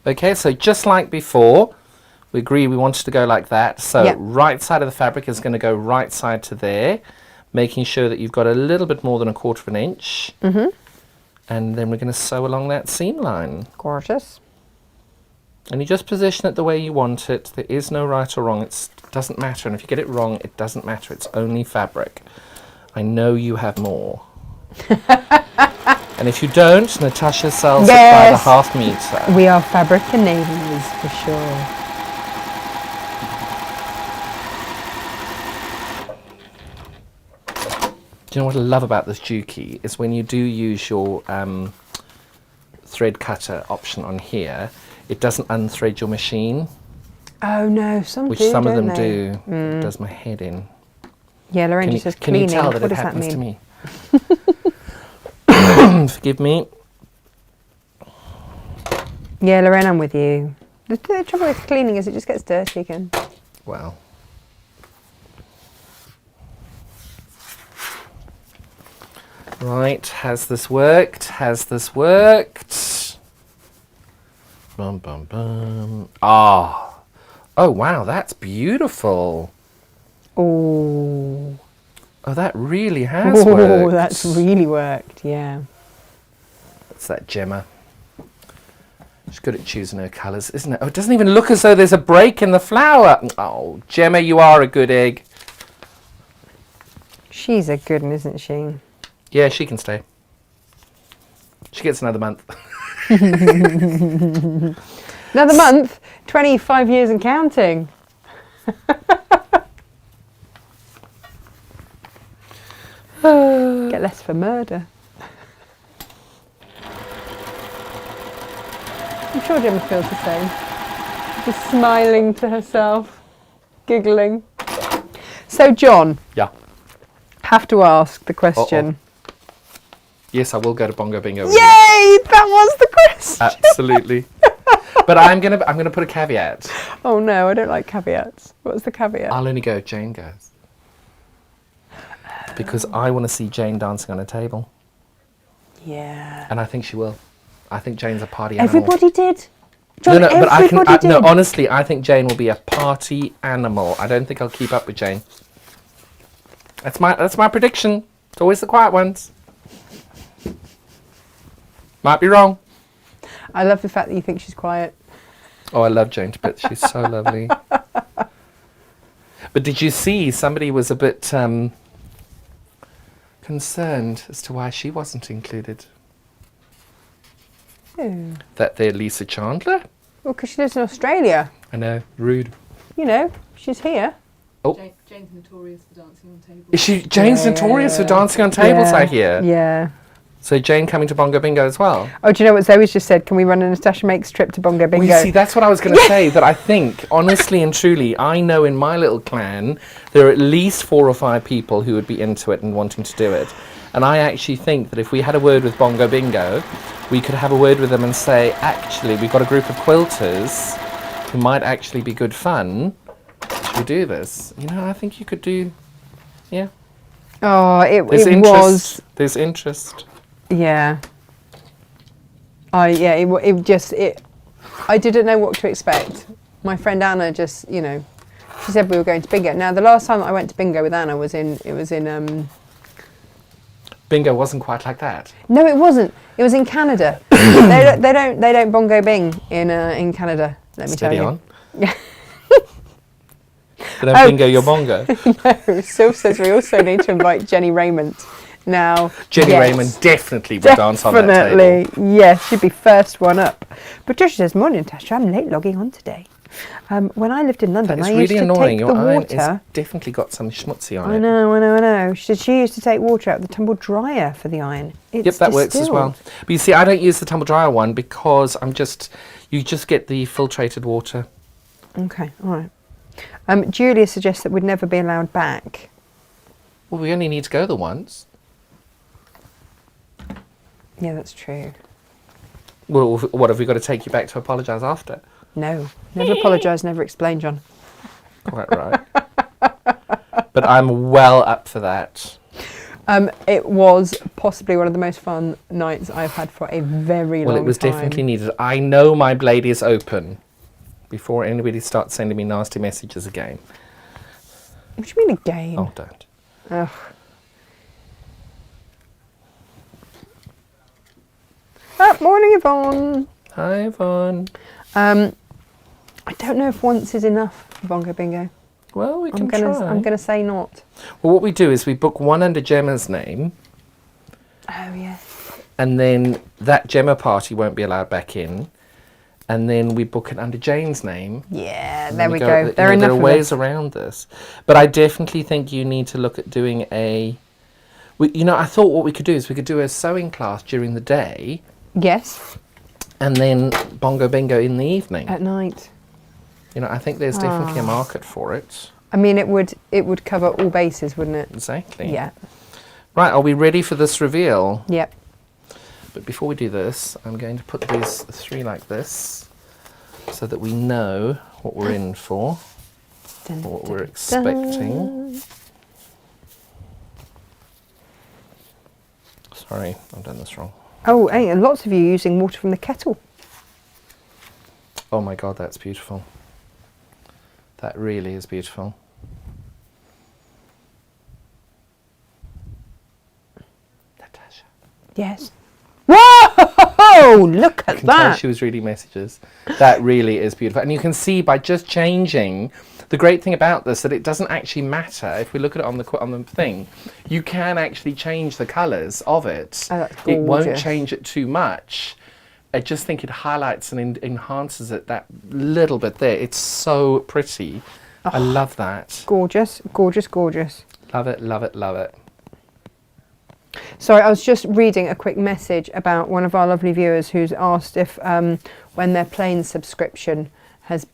Okay, so just like before, we agree we wanted to go like that. So Yep. right side of the fabric is going to go right side to there, making sure that you've got a little bit more than 1/4 of an inch. Mm-hmm. And then we're going to sew along that seam line. Gorgeous. And you just position it the way you want it. There is no right or wrong. It doesn't matter. And if you get it wrong, it doesn't matter. It's only fabric. I know you have more. And if you don't, Natasha sells it by the Yes. half metre. We are fabric enablers for sure. Do you know what I love about this Juki is when you do use your thread cutter option on here, it doesn't unthread your machine, Oh no, some which do, some of don't them they? do. It does my head in. Yeah, Lorraine Can you, just says can you cleaning. tell that What it does that happens to mean? me? Forgive me. Yeah, Lorraine, I'm with you. The trouble with cleaning is it just gets dirty again. Well. Right, has this worked? Has this worked? Bum bum bum. Ah. Oh wow, that's beautiful. Oh. Oh, that really has Oh, worked. that's really worked, yeah. That's that Gemma. She's good at choosing her colours, isn't it? Oh, it doesn't even look as though there's a break in the flower. Oh, Gemma, you are a good egg. She's a good one, isn't she? Yeah, she can stay. She gets another month. Another month, 25 years and counting. Get less for murder. I'm sure Gemma feels the same. Just smiling to herself, giggling. So, John, Yeah. have to ask the question. Yes, I will go to Bongo Bingo. with Yay! you. That was the question. Absolutely. But I'm gonna put a caveat. Oh no, I don't like caveats. What's the caveat? I'll only go if Jane goes. Because I want to see Jane dancing on a table. Yeah. And I think she will. I think Jane's a party animal. Everybody did. John, No, but everybody did. no, honestly, I think Jane will be a party animal. I don't think I'll keep up with Jane. That's my prediction. It's always the quiet ones. Might be wrong. I love the fact that you think she's quiet. Oh, I love Jane to bits. She's so lovely. But did you see somebody was a bit concerned as to why she wasn't included? Oh. That they're Lisa Chandler? Well, because she lives in Australia. I know, rude. You know, she's here. Oh, Jane's notorious for dancing on tables. is she? Jane's Yeah. notorious for dancing on tables, Yeah. I hear. Yeah. So Jane coming to Bongo Bingo as well. Oh, do you know what Zoe's just said? Can we run a Natasha Makes trip to Bongo Bingo? Well, you see, that's what I was going to say, that I think, honestly and truly, I know in my little clan, there are at least 4 or 5 people who would be into it and wanting to do it. And I actually think that if we had a word with Bongo Bingo, we could have a word with them and say, actually, we've got a group of quilters who might actually be good fun. Should we do this? You know, I think you could do, yeah. Oh, it was. There's interest. Yeah. I didn't know what to expect. My friend Anna just, you know, she said we were going to bingo. Now, the last time I went to bingo with Anna was in Bingo wasn't quite like that. No, it wasn't. It was in Canada. they don't bongo bing in Canada. Let me Steady tell you. on. They don't bingo your bongo. No, Sylv says we also need to invite Jenny Raymond. Now, Jenny yes, Raymond definitely would dance on that table. Definitely, yes, she'd be first one up. Patricia says, morning, Natasha, I'm late logging on today. When I lived in London, I used to take the Your iron water. has definitely got some schmutzy on it. I know. She said she used to take water out of the tumble dryer for the iron. It's Yep, that works as well. But you see, I don't use the tumble dryer one because you just get the filtrated water. Okay, all right. Julia suggests that we'd never be allowed back. Well, we only need to go the once. Yeah, that's true. Well, what, have we got to take you back to apologise after? No, never apologise, never explain, John. Quite right. But I'm well up for that. It was possibly one of the most fun nights I've had for a very long time. Well, it was definitely needed. I know my blade is open before anybody starts sending me nasty messages again. What do you mean again? Oh, don't. Ugh. Morning, Yvonne. Hi, Yvonne. I don't know if once is enough for Bongo Bingo. Well, we can try. I'm going to say not. Well, what we do is we book one under Gemma's name. Oh, yes. And then that Gemma party won't be allowed back in. And then we book it under Jane's name. Yeah, there we go. There are ways around this. But I definitely think you need to look at doing I thought what we could do is we could do a sewing class during the day. Yes. And then Bongo Bingo in the evening. At night. You know, I think there's definitely a market for it. I mean, it would cover all bases, wouldn't it? Exactly. Yeah. Right, are we ready for this reveal? Yep. But before we do this, I'm going to put these 3 like this so that we know what we're in for, what we're expecting. Sorry, I've done this wrong. Oh, hey, and lots of you using water from the kettle. Oh my God, that's beautiful. That really is beautiful. Natasha. Yes. Whoa! Look at I can tell she was reading messages. That really is beautiful. And you can see by just changing, the great thing about this, that it doesn't actually matter. If we look at it on the thing, you can actually change the colours of it. Oh, that's it won't gorgeous. change it too much. I just think it highlights and enhances it that little bit there. It's so pretty. Oh, I love that. Gorgeous, gorgeous, gorgeous. Love it, love it, love it. Sorry, I was just reading a quick message about one of our lovely viewers who's asked if when their plane subscription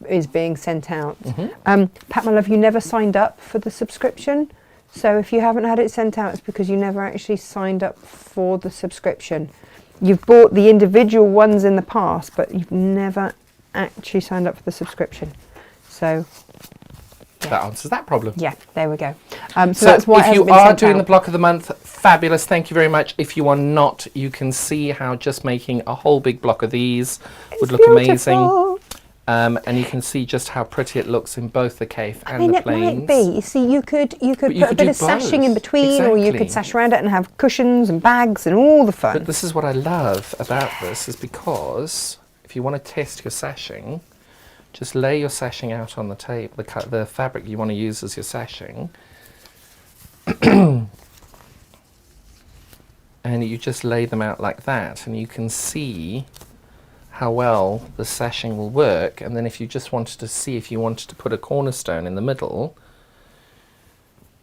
is being sent out. Mm-hmm. Pat, my love, you never signed up for the subscription. So if you haven't had it sent out, it's because you never actually signed up for the subscription. You've bought the individual ones in the past, but you've never actually signed up for the subscription. So yeah. That answers that problem. Yeah, there we go. So that's why if you are doing the block of the month, fabulous. Thank you very much. If you are not, you can see how just making a whole big block of these would look amazing. And you can see just how pretty it looks in both the cafe and the plains. It might be. You see, you could put a bit of sashing in between, or you could sash around it and have cushions and bags and all the fun. But this is what I love about this, is because if you want to test your sashing, just lay your sashing out on the table, the fabric you want to use as your sashing, and you just lay them out like that, and you can see how well the sashing will work. And then if you just wanted to see if you wanted to put a cornerstone in the middle,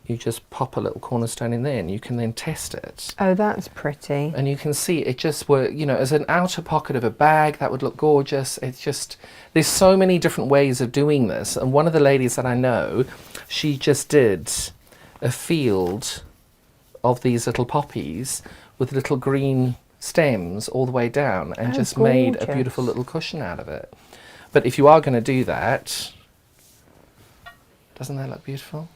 you just pop a little cornerstone in there and you can then test it. Oh, that's pretty. And you can see it just work, you know, as an outer pocket of a bag, that would look gorgeous. It's just, there's so many different ways of doing this. And one of the ladies that I know, she just did a field of these little poppies with little green stems all the way down and just made a beautiful little cushion out of it. But if you are going to do that, doesn't that look beautiful?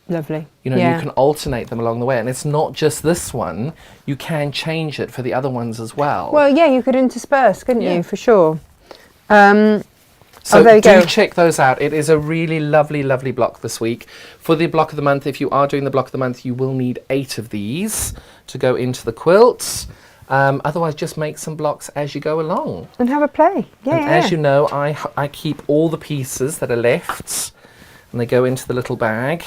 Lovely. You know, you can alternate them along the way, and it's not just this one. You can change it for the other ones as well. Well, yeah, you could intersperse, couldn't you? For sure. So there you go. check those out. It is a really lovely, lovely block this week. For the block of the month, if you are doing the block of the month, you will need 8 of these to go into the quilts. Otherwise, just make some blocks as you go along. And have a play. Yeah. And as you know, I keep all the pieces that are left, and they go into the little bag,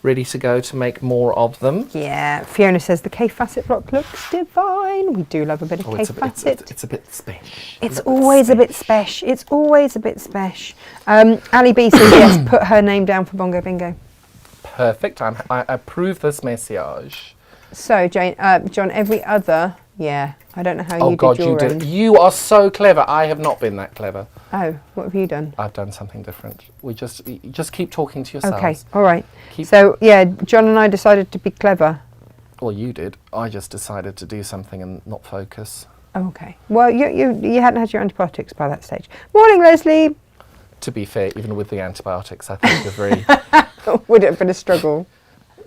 ready to go to make more of them. Yeah, Fiona says the K-facet block looks divine. We do love a bit of K-facet. It's a bit special. It's always a bit special. It's always a bit special. Ali B says yes, put her name down for Bongo Bingo. Perfect. I approve this message. So, Jane, John, every other, yeah, I don't know how you did your end. You are so clever. I have not been that clever. Oh, what have you done? I've done something different. You just keep talking to yourselves. Okay, all right. So, yeah, John and I decided to be clever. Well, you did. I just decided to do something and not focus. Oh, okay. Well, you hadn't had your antibiotics by that stage. Morning, Leslie. To be fair, even with the antibiotics, I think you're very... Would it have been a struggle?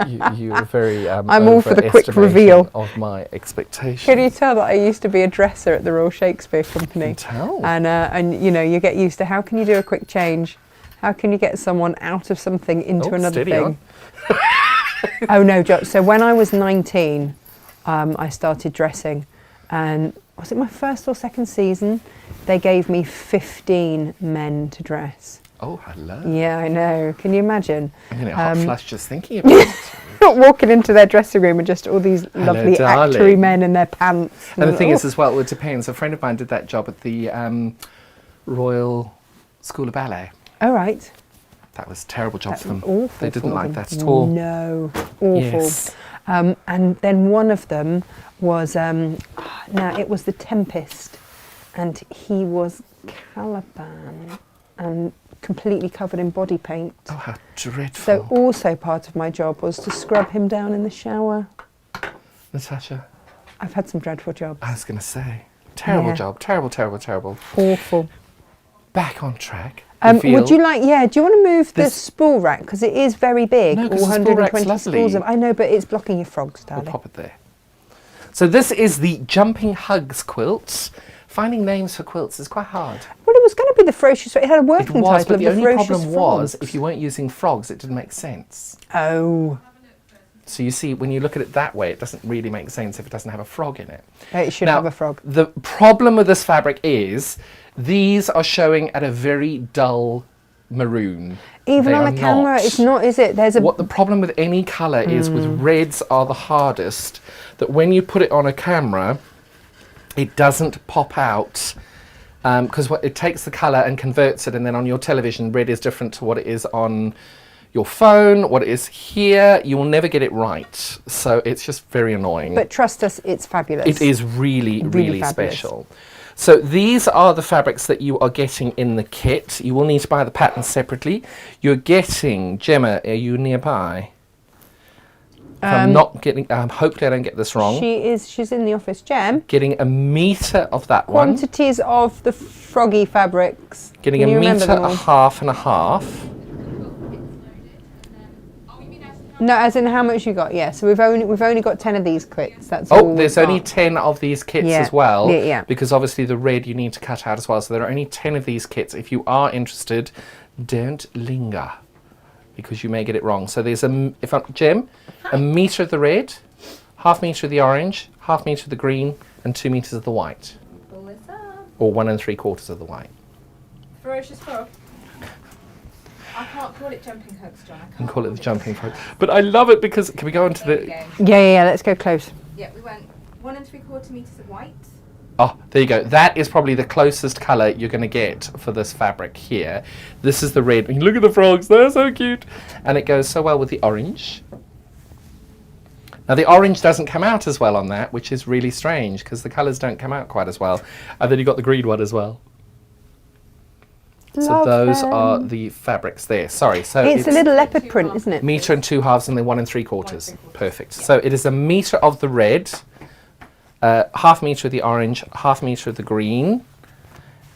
You were very I'm all for the quick reveal of my expectations. Can you tell that I used to be a dresser at the Royal Shakespeare Company? I can tell. And you know, you get used to how can you do a quick change? How can you get someone out of something into another thing? Oh no, so when I was 19, I started dressing, and was it my first or second season? They gave me 15 men to dress. Oh, hello. Yeah, I know. Can you imagine? I'm getting a hot flush just thinking about it. Walking into their dressing room and just all these lovely actory men in their pants. And the thing is as well, it depends. A friend of mine did that job at the Royal School of Ballet. Oh, right. That was a terrible job for them. Awful. They didn't like that at all. No, awful. Yes. And then one of them was, now it was The Tempest, and he was Caliban and completely covered in body paint. Oh, how dreadful. So also part of my job was to scrub him down in the shower. Natasha. I've had some dreadful jobs. I was going to say. Terrible job. Terrible, terrible, terrible. Awful. Back on track. Would you like, do you want to move the spool rack? Because it is very big. No, because the spool rack's lovely. I know, but it's blocking your frogs, darling. We'll pop it there. So this is the Jumping Hugs quilt. Finding names for quilts is quite hard. Well, it was going to be the Ferocious. It had a working title of but the only Ferocious problem Frogs. was if you weren't using frogs, it didn't make sense. Oh. So you see, when you look at it that way, it doesn't really make sense if it doesn't have a frog in it. It should have a frog. The problem with this fabric is these are showing at a very dull maroon. Even on the camera, it's not, is it? What the problem with any colour is with reds are the hardest, that when you put it on a camera, it doesn't pop out because it takes the colour and converts it, and then on your television, red is different to what it is on your phone, what it is here. You will never get it right. So it's just very annoying. But trust us, it's fabulous. It is really, really special. So these are the fabrics that you are getting in the kit. You will need to buy the patterns separately. You're getting, Gemma, are you nearby? If I'm not getting, hopefully I don't get this wrong. She's in the office. Gem? Getting a metre of that one. Quantities of the froggy fabrics. Getting a metre, a half and a half. No, as in how much you got, yeah. So we've only got 10 of these kits. That's all. Oh, there's only 10 of these kits as well. Yeah. Because obviously the red you need to cut out as well. So there are only 10 of these kits. If you are interested, don't linger, because you may get it wrong. So there's Jim, a metre of the red, half metre of the orange, half metre of the green, and 2 metres of the white. Pull this up. Or 1 3/4 of the white. Ferocious frog. I can't call it jumping hugs, John. I can call it the jumping frog. But I love it because, can we go on to the... Yeah, let's go close. Yeah, we went 1 3/4 metres of white, Oh, there you go. That is probably the closest colour you're going to get for this fabric here. This is the red. Look at the frogs, they're so cute. And it goes so well with the orange. Now the orange doesn't come out as well on that, which is really strange because the colours don't come out quite as well. And then you've got the green one as well. So Love those them. are the fabrics there. Sorry, so It's a little leopard print, isn't it? metre and 2/2 and then 1 3/4. Perfect. So it is a metre of the red, half metre of the orange, half metre of the green,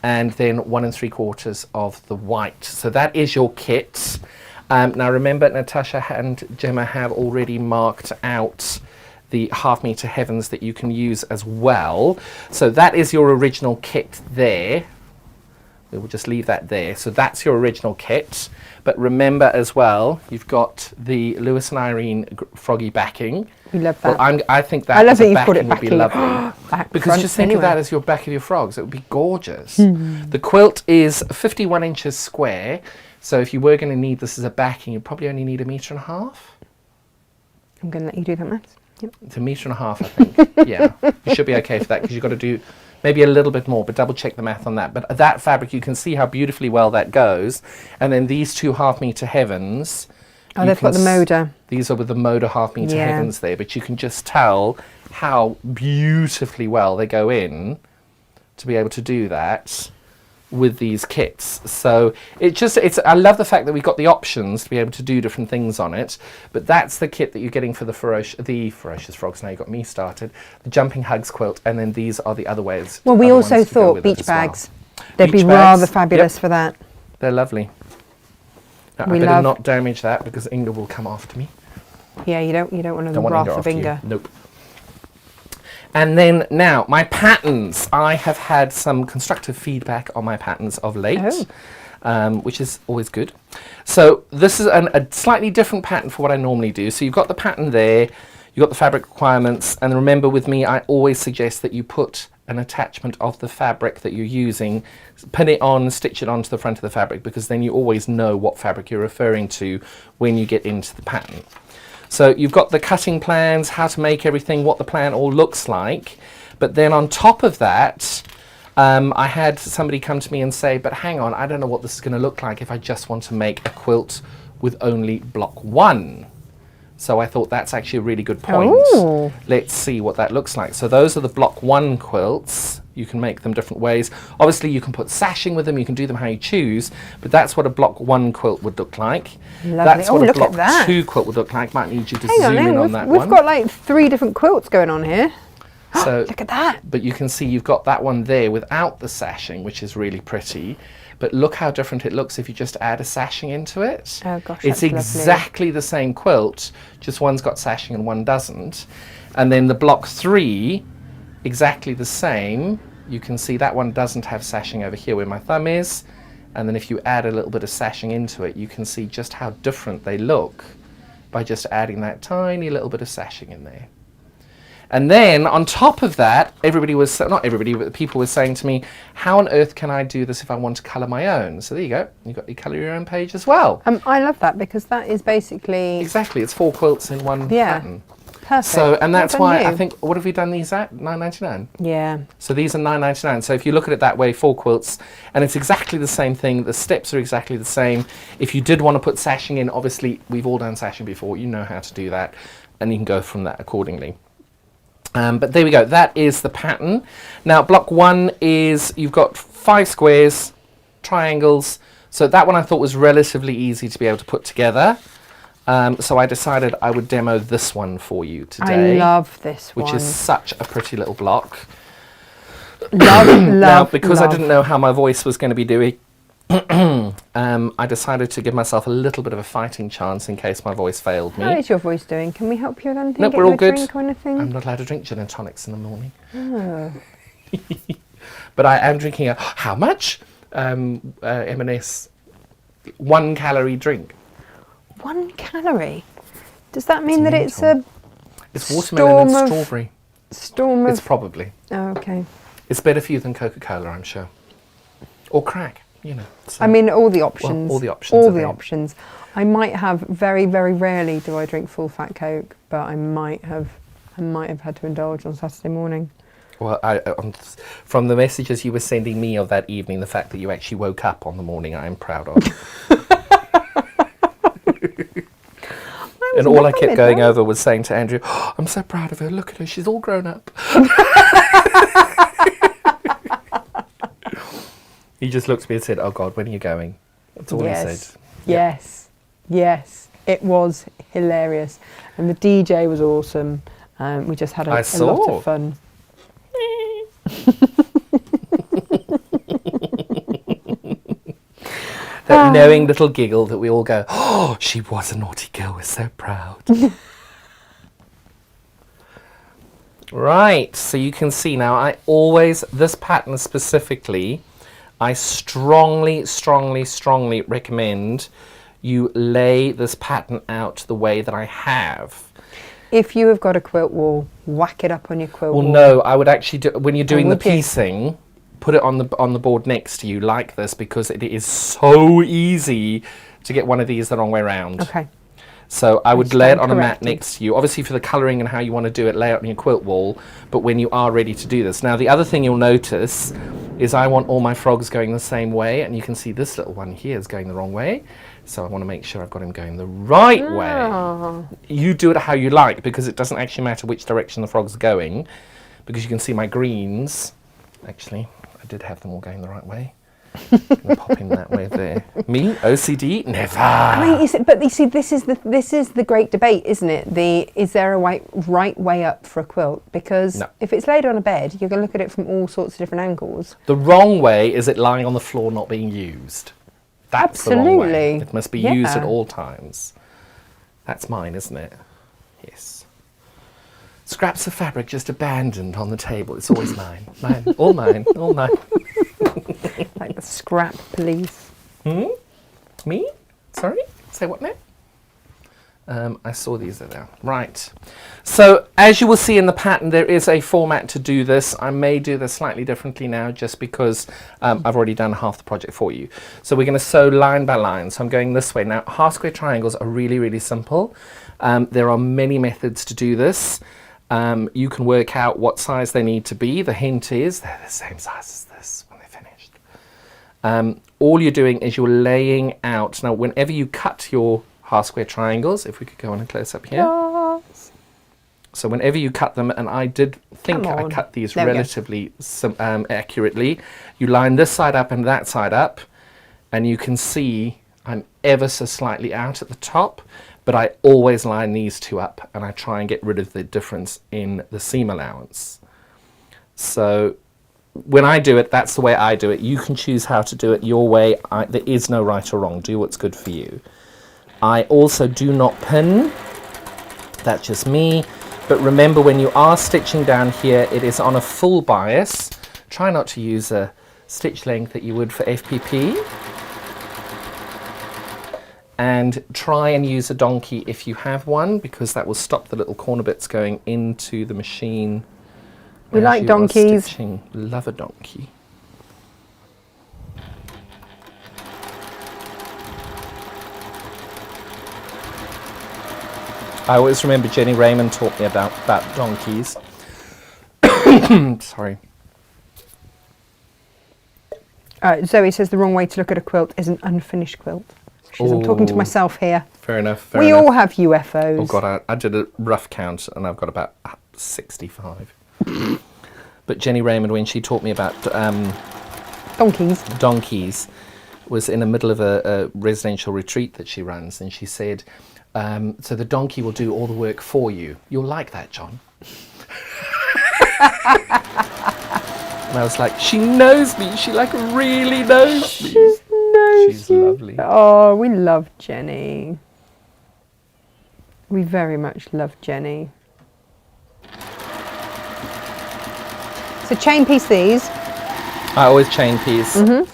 and then 1 3/4 of the white. So that is your kit. Now remember, Natasha and Gemma have already marked out the half metre heavens that you can use as well. So that is your original kit there. We will just leave that there. So that's your original kit. But remember as well, you've got the Lewis and Irene froggy backing. We love that. Well, I think that I love as that a you put it would be backing. lovely. Back Because front just think anyway. of that as your back of your frogs. It would be gorgeous. The quilt is 51 inches square. So if you were going to need this as a backing, you'd probably only need 1.5 meters. I'm going to let you do that, Matt. Yep. It's 1.5 meters, I think. Yeah, you should be okay for that because you've got to do maybe a little bit more, but double check the math on that. But that fabric, you can see how beautifully well that goes. And then these 2 half-meter heavens. Oh, they've got the Moda. These are with the Moda half-meter Yeah. heavens there, but you can just tell how beautifully well they go in to be able to do that with these kits. So I love the fact that we've got the options to be able to do different things on it, but that's the kit that you're getting for the Ferocious Frogs. Now you got me started. The Jumping Hugs quilt, and then these are the other ways. Well, we other also ones to go thought with it beach as well. bags. They'd be Beach rather bags, fabulous yep. for that. They're lovely. Now, I We better love- not damage that because Inga will come after me. Yeah, you don't want to Don't want wrath Inga of after you. Inga. Nope. And then now, my patterns. I have had some constructive feedback on my patterns of late, which is always good. So this is a slightly different pattern for what I normally do. So you've got the pattern there, you've got the fabric requirements, and remember with me, I always suggest that you put an attachment of the fabric that you're using, pin it on, stitch it onto the front of the fabric, because then you always know what fabric you're referring to when you get into the pattern. So you've got the cutting plans, how to make everything, what the plan all looks like. But then on top of that, I had somebody come to me and say, but hang on, I don't know what this is going to look like if I just want to make a quilt with only block 1. So I thought that's actually a really good point. Ooh. Let's see what that looks like. So those are the block 1 quilts. You can make them different ways. Obviously you can put sashing with them, you can do them how you choose, but that's what a block 1 quilt would look like. Lovely. That's what a look block at that. 2 quilt would look like. Might need you to Hang on, zoom in on we've, that we've one. got like 3 different quilts going on here. So, Look at that. but you can see you've got that one there without the sashing, which is really pretty. But look how different it looks if you just add a sashing into it. Oh gosh, it's that's lovely. exactly the same quilt, just one's got sashing and one doesn't. And then the block 3, exactly the same. You can see that one doesn't have sashing over here where my thumb is. And then if you add a little bit of sashing into it, you can see just how different they look by just adding that tiny little bit of sashing in there. And then on top of that, not everybody, but people were saying to me, how on earth can I do this if I want to colour my own? So there you go, you've got the colour your own page as well. I love that because that is basically Exactly, it's 4 quilts in one pattern. perfect. So, and that's Well done why I you. think, what have we done these at? £9.99? Yeah. So these are £9.99. So if you look at it that way, 4 quilts, and it's exactly the same thing. The steps are exactly the same. If you did want to put sashing in, obviously we've all done sashing before. You know how to do that, and you can go from that accordingly. But there we go. That is the pattern. Now block 1 is you've got 5 squares, triangles. So that one I thought was relatively easy to be able to put together. So I decided I would demo this one for you today. I love this one. Which is such a pretty little block. love, Now, because love. I didn't know how my voice was going to be doing, I decided to give myself a little bit of a fighting chance in case my voice failed me. How is your voice doing? Can we help you with anything? Nope, Get we're you all a good. drink or anything? I'm not allowed to drink gin and tonics in the morning. Oh. But I am drinking how much? M&S 1 calorie drink. 1 calorie? Does that mean that it's mental. a It's watermelon Storm and of- strawberry. storm of... It's probably. Oh, okay. It's better for you than Coca-Cola, I'm sure. Or crack, you know. So. I mean, all the options. all the options All are the there. options. I might have, very, very rarely do I drink full fat Coke, but I might have had to indulge on Saturday morning. Well, from the messages you were sending me of that evening, the fact that you actually woke up on the morning, I am proud of. And all I kept going over was saying to Andrew, oh, I'm so proud of her, look at her, she's all grown up. He just looked at me and said, oh God, when are you going? That's all he said. Yes, yes, it was hilarious. And the DJ was awesome. We just had a lot of fun. That knowing little giggle that we all go, oh, she was a naughty girl, we're so proud. Right, so you can see now, this pattern specifically, I strongly, strongly, strongly recommend you lay this pattern out the way that I have. If you have got a quilt wall, whack it up on your quilt wall. Well, no, I would actually do, when you're doing the piecing, put it on the board next to you like this, because it is so easy to get one of these the wrong way around. Okay. So I would lay it on a mat next to you. Obviously for the colouring and how you want to do it, lay it on your quilt wall, but when you are ready to do this. Now the other thing you'll notice is I want all my frogs going the same way, and you can see this little one here is going the wrong way. So I want to make sure I've got him going the right way. You do it how you like, because it doesn't actually matter which direction the frog's going, because you can see my greens. Actually, I did have them all going the right way. I'm gonna pop him that way there. Me, OCD, never. I mean, but you see, this is the great debate, isn't it? Is there a right way up for a quilt? Because if it's laid on a bed, you're going to look at it from all sorts of different angles. The wrong way is it lying on the floor, not being used. That's the wrong way. It must be used at all times. That's mine, isn't it? Yes. Scraps of fabric just abandoned on the table. It's always mine. Mine. All mine. All mine. Like the scrap police. Me? Sorry? Say what now? I saw these there. Right. So as you will see in the pattern, there is a format to do this. I may do this slightly differently now, just because I've already done half the project for you. So we're going to sew line by line. So I'm going this way. Now, half square triangles are really, really simple. There are many methods to do this. You can work out what size they need to be. The hint is they're the same size as this when they're finished. All you're doing is you're laying out. Now, whenever you cut your half square triangles, if we could go on a close up here. Yes. So whenever you cut them, and I did think I cut these relatively accurately, you line this side up and that side up, and you can see I'm ever so slightly out at the top, but I always line these two up, and I try and get rid of the difference in the seam allowance. So when I do it, that's the way I do it. You can choose how to do it your way. There is no right or wrong. Do what's good for you. I also do not pin. That's just me. But remember, when you are stitching down here, it is on a full bias. Try not to use a stitch length that you would for FPP. And try and use a donkey if you have one, because that will stop the little corner bits going into the machine. We like donkeys. Love a donkey. I always remember Jenny Raymond taught me about donkeys. Sorry. Zoe says the wrong way to look at a quilt is an unfinished quilt. I'm talking to myself here. Fair enough. We all have UFOs. Oh God, I did a rough count and I've got about 65. But Jenny Raymond, when she taught me about donkeys, was in the middle of a residential retreat that she runs, and she said, so the donkey will do all the work for you. You'll like that, John. And I was like, she knows me. She like really knows me. She's lovely. Oh, we love Jenny. We very much love Jenny. So chain piece these. I always chain piece. Now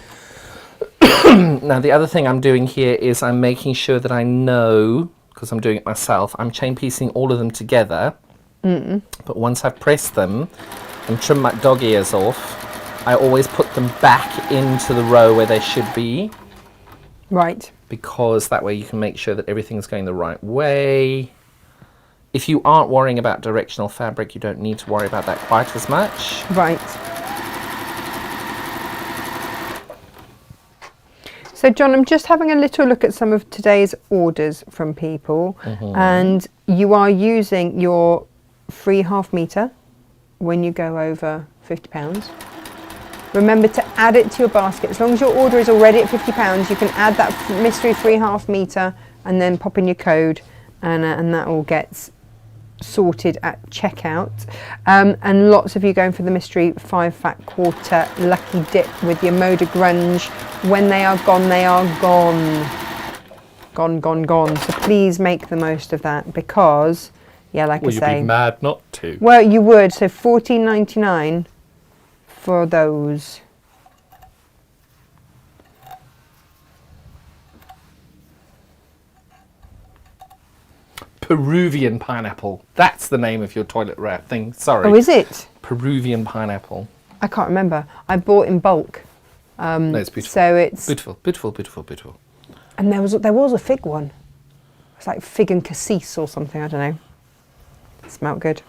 the other thing I'm doing here is I'm making sure that I know, because I'm doing it myself, I'm chain piecing all of them together. But once I've pressed them and trimmed my dog ears off, I always put them back into the row where they should be. Right. Because that way you can make sure that everything's going the right way. If you aren't worrying about directional fabric, you don't need to worry about that quite as much. Right. So John, I'm just having a little look at some of today's orders from people, and you are using your free half metre when you go over £50. Remember to add it to your basket. As long as your order is already at £50, you can add that mystery free half metre and then pop in your code, and that all gets sorted at checkout. And lots of you going for the mystery 5 fat quarter lucky dip with your Moda Grunge. When they are gone, they are gone. Gone, gone, gone. So please make the most of that, because, yeah, like I say... Well, you'd be mad not to. Well, you would. So $14.99 for those. Peruvian pineapple. That's the name of your toilet wrap thing. Sorry. Oh, is it? Peruvian pineapple. I can't remember. I bought in bulk. No, it's beautiful. So it's Beautiful, beautiful, beautiful, beautiful. And there was a fig one. It's like fig and cassis or something. I don't know. It smelled good.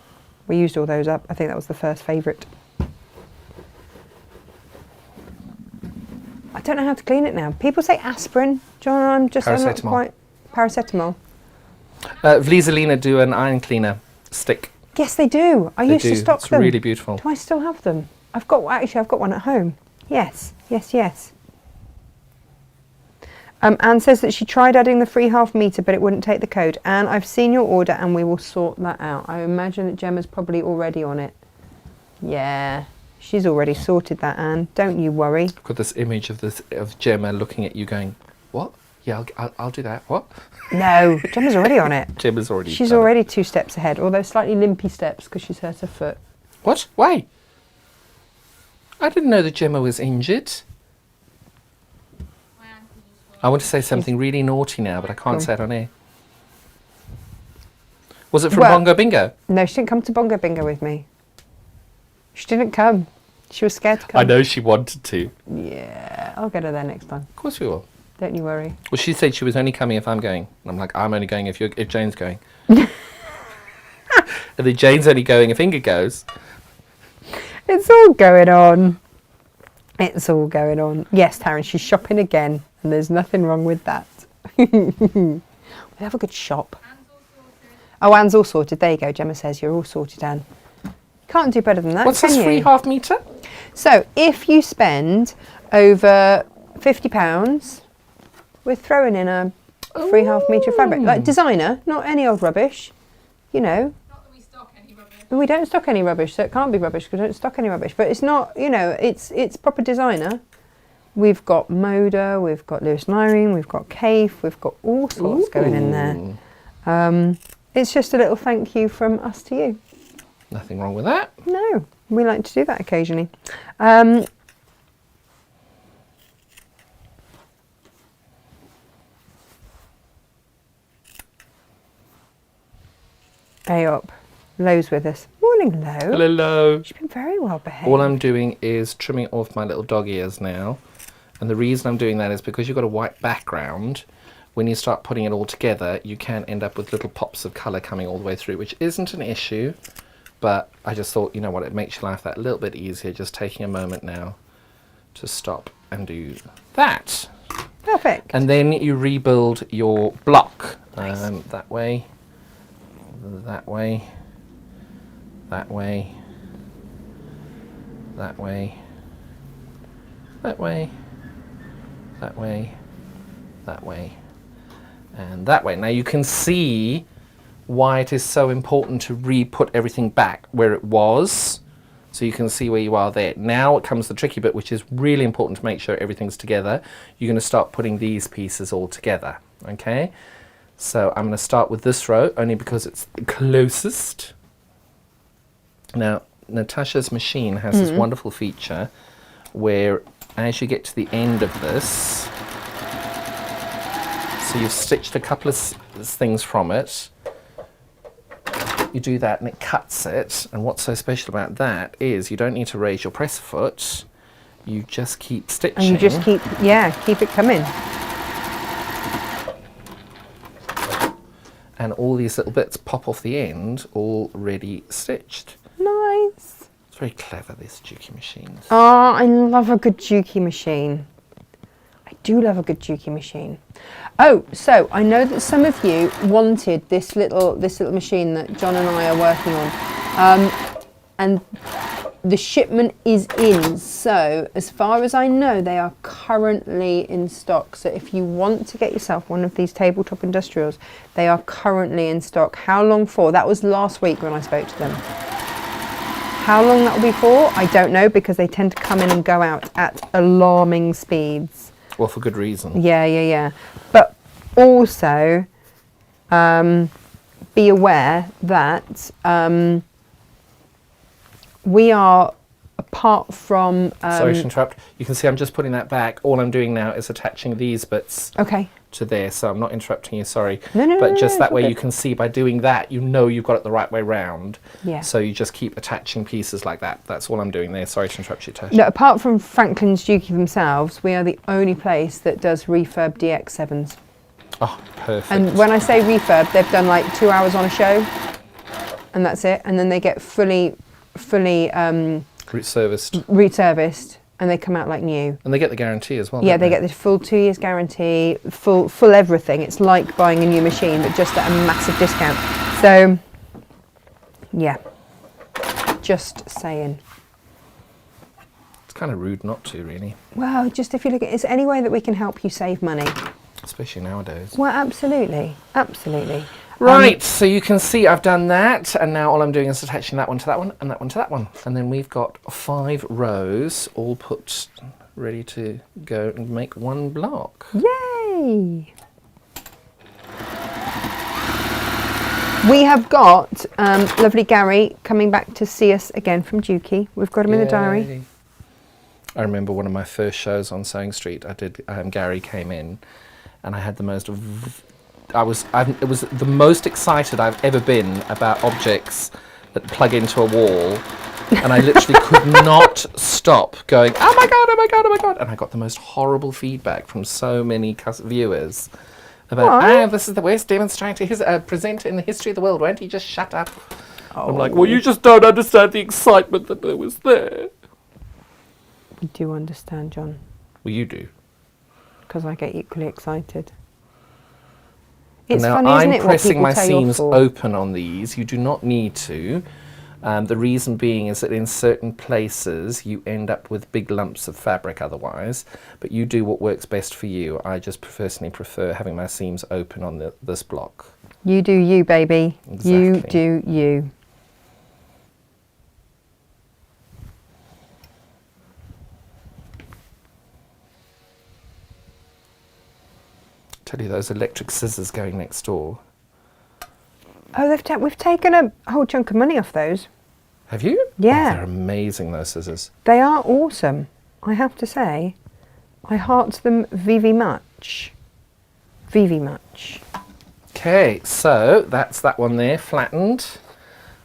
We used all those up. I think that was the first favourite. I don't know how to clean it now. People say aspirin, John. I'm not quite paracetamol. Vlizelina do an iron cleaner stick. Yes, they do. I used to stock them. It's really beautiful. Do I still have them? I've got one at home. Yes, yes, yes. Anne says that she tried adding the free half metre, but it wouldn't take the code. Anne, I've seen your order and we will sort that out. I imagine that Gemma's probably already on it. Yeah, she's already sorted that, Anne. Don't you worry. I've got this image of Gemma looking at you going, what? Yeah, I'll do that. What? No, Gemma's already on it. Gemma's already She's done already it. 2 steps ahead, although slightly limpy steps because she's hurt her foot. What? Why? I didn't know that Gemma was injured. I want to say something really naughty now, but I can't say it on air. Was it from Bongo Bingo? No, she didn't come to Bongo Bingo with me. She didn't come. She was scared to come. I know she wanted to. Yeah, I'll get her there next time. Of course we will. Don't you worry. Well, she said she was only coming if I'm going. And I'm like, I'm only going if Jane's going. And then Jane's only going if Inga goes. It's all going on. It's all going on. Yes, Taryn, she's shopping again, and there's nothing wrong with that. We have a good shop. Oh, Anne's all sorted. There you go. Gemma says you're all sorted, Anne. Can't do better than that. What's this free half metre? So if you spend over £50, we're throwing in a free half metre of fabric, like designer, not any old rubbish. You know. Not that we stock any rubbish. We don't stock any rubbish, so it can't be rubbish because we don't stock any rubbish. But it's not, you know, it's proper designer. We've got Moda, we've got Lewis and Irene, we've got Cafe, we've got all sorts going in there. It's just a little thank you from us to you. Nothing wrong with that. No, we like to do that occasionally. Hey up. Lo's with us. Morning, Lo. Hello, Lo. She's been very well behaved. All I'm doing is trimming off my little dog ears now. And the reason I'm doing that is because you've got a white background. When you start putting it all together, you can end up with little pops of colour coming all the way through, which isn't an issue. But I just thought, you know what, it makes your life that little bit easier, just taking a moment now to stop and do that. Perfect. And then you rebuild your block. Nice. That way, that way, that way, that way, that way, that way, that way, and that way. Now you can see why it is so important to re-put everything back where it was, so you can see where you are there. Now it comes the tricky bit, which is really important to make sure everything's together. You're going to start putting these pieces all together, okay? So I'm going to start with this row, only because it's the closest. Now, Natasha's machine has this wonderful feature where as you get to the end of this, so you've stitched a couple of things from it, you do that and it cuts it. And what's so special about that is you don't need to raise your press foot, you just keep stitching. And you just keep it coming. and all these little bits pop off the end, all ready stitched. Nice. It's very clever, this Juki machine. Oh, I love a good Juki machine. I do love a good Juki machine. Oh, so I know that some of you wanted this little machine that John and I are working on, and the shipment is in. So as far as I know, they are currently in stock. So if you want to get yourself one of these tabletop industrials, they are currently in stock. How long for? That was last week when I spoke to them. How long that will be for, I don't know, because they tend to come in and go out at alarming speeds. Well, for good reason. Yeah. But also, be aware that we are, apart from... Sorry to interrupt. You can see I'm just putting that back. All I'm doing now is attaching these bits to there, so I'm not interrupting you, sorry. No, but just that way good. you can see by doing that, you know you've got it the right way round. Yeah. So you just keep attaching pieces like that. That's all I'm doing there. Sorry to interrupt you, Tash. No, apart from Franklin's Juki themselves, we are the only place that does refurb DX7s. Oh, perfect. And when I say refurb, they've done like 2 hours on a show, and that's it. And then they get fully reserviced, and they come out like new. And they get the guarantee as well. Yeah, don't they get the full 2 years guarantee, full everything. It's like buying a new machine, but just at a massive discount. So, yeah, just saying. It's kind of rude not to, really. Well, just if you look at it, it's any way that we can help you save money. Especially nowadays. Well, absolutely. Right, so you can see I've done that, and now all I'm doing is attaching that one to that one, and that one to that one. And then we've got 5 rows all put ready to go and make one block. Yay! We have got lovely Gary coming back to see us again from Juki. We've got him in the diary. I remember one of my first shows on Sewing Street. I did. Gary came in, and I had the most. It was the most excited I've ever been about objects that plug into a wall, and I literally could not stop going, "Oh my god! Oh my god! Oh my god!" And I got the most horrible feedback from so many viewers about, this is the worst demonstrator presenter in the history of the world. Won't he just shut up? Oh. I'm like, well, you just don't understand the excitement that there was there. We do understand, John. Well, you do. Because I get equally excited. It's funny, isn't it? I'm pressing my seams open on these. You do not need to. The reason being is that in certain places you end up with big lumps of fabric otherwise, but you do what works best for you. I just personally prefer having my seams open on this block. You do you, baby. Exactly. You do you. Tell you those electric scissors going next door. Oh, we've taken a whole chunk of money off those. Have you? Yeah. Oh, they're amazing, those scissors. They are awesome. I have to say, I heart them vivi much. Vivi much. Okay, so that's that one there, flattened.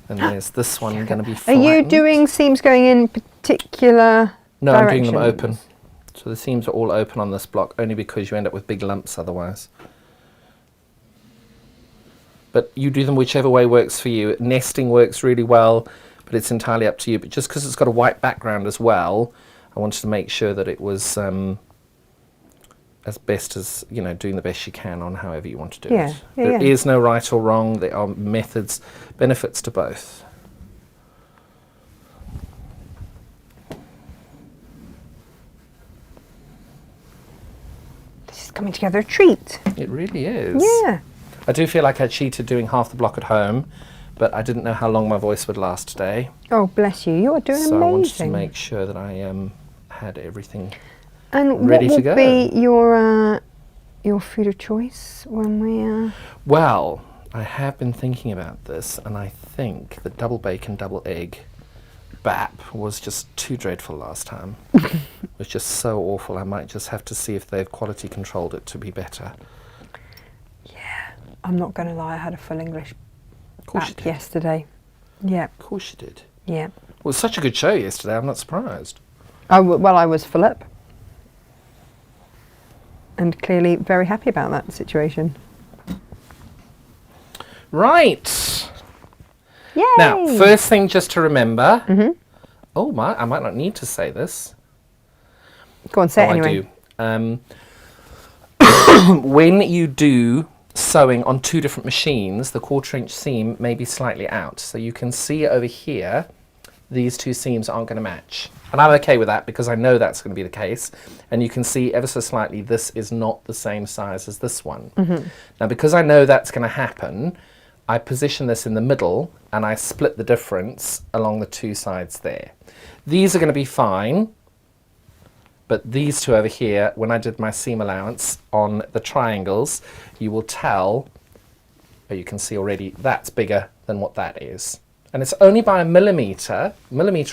And there's this one going to be flattened. Are you doing seams going in particular No, directions? I'm doing them open. So the seams are all open on this block, only because you end up with big lumps otherwise. But you do them whichever way works for you. Nesting works really well, but it's entirely up to you. But just because it's got a white background as well, I wanted to make sure that it was as best as, you know, doing the best you can on however you want to do it. There is no right or wrong. There are methods, benefits to both. Coming together a treat. It really is. Yeah. I do feel like I cheated doing half the block at home, but I didn't know how long my voice would last today. Oh, bless you. You're doing amazing. So I wanted to make sure that I had everything and ready to go. And what would be your food of choice when we... Well, I have been thinking about this, and I think the double bacon, double egg BAP was just too dreadful last time. It was just so awful. I might just have to see if they've quality controlled it to be better. Yeah, I'm not going to lie, I had a full English BAP yesterday. Yeah. Of course you did. Yeah. Well, it was such a good show yesterday, I'm not surprised. Well, I was full up. And clearly very happy about that situation. Right. Yay! Now, first thing just to remember. Oh, I might not need to say this. Go on, say it anyway. I do. When you do sewing on two different machines, the 1/4 inch seam may be slightly out. So you can see over here, these two seams aren't going to match. And I'm okay with that because I know that's going to be the case. And you can see ever so slightly, this is not the same size as this one. Now, because I know that's going to happen, I position this in the middle and I split the difference along the two sides there. These are going to be fine. But these two over here, when I did my seam allowance on the triangles, you will tell, or you can see already, that's bigger than what that is. And it's only by a millimetre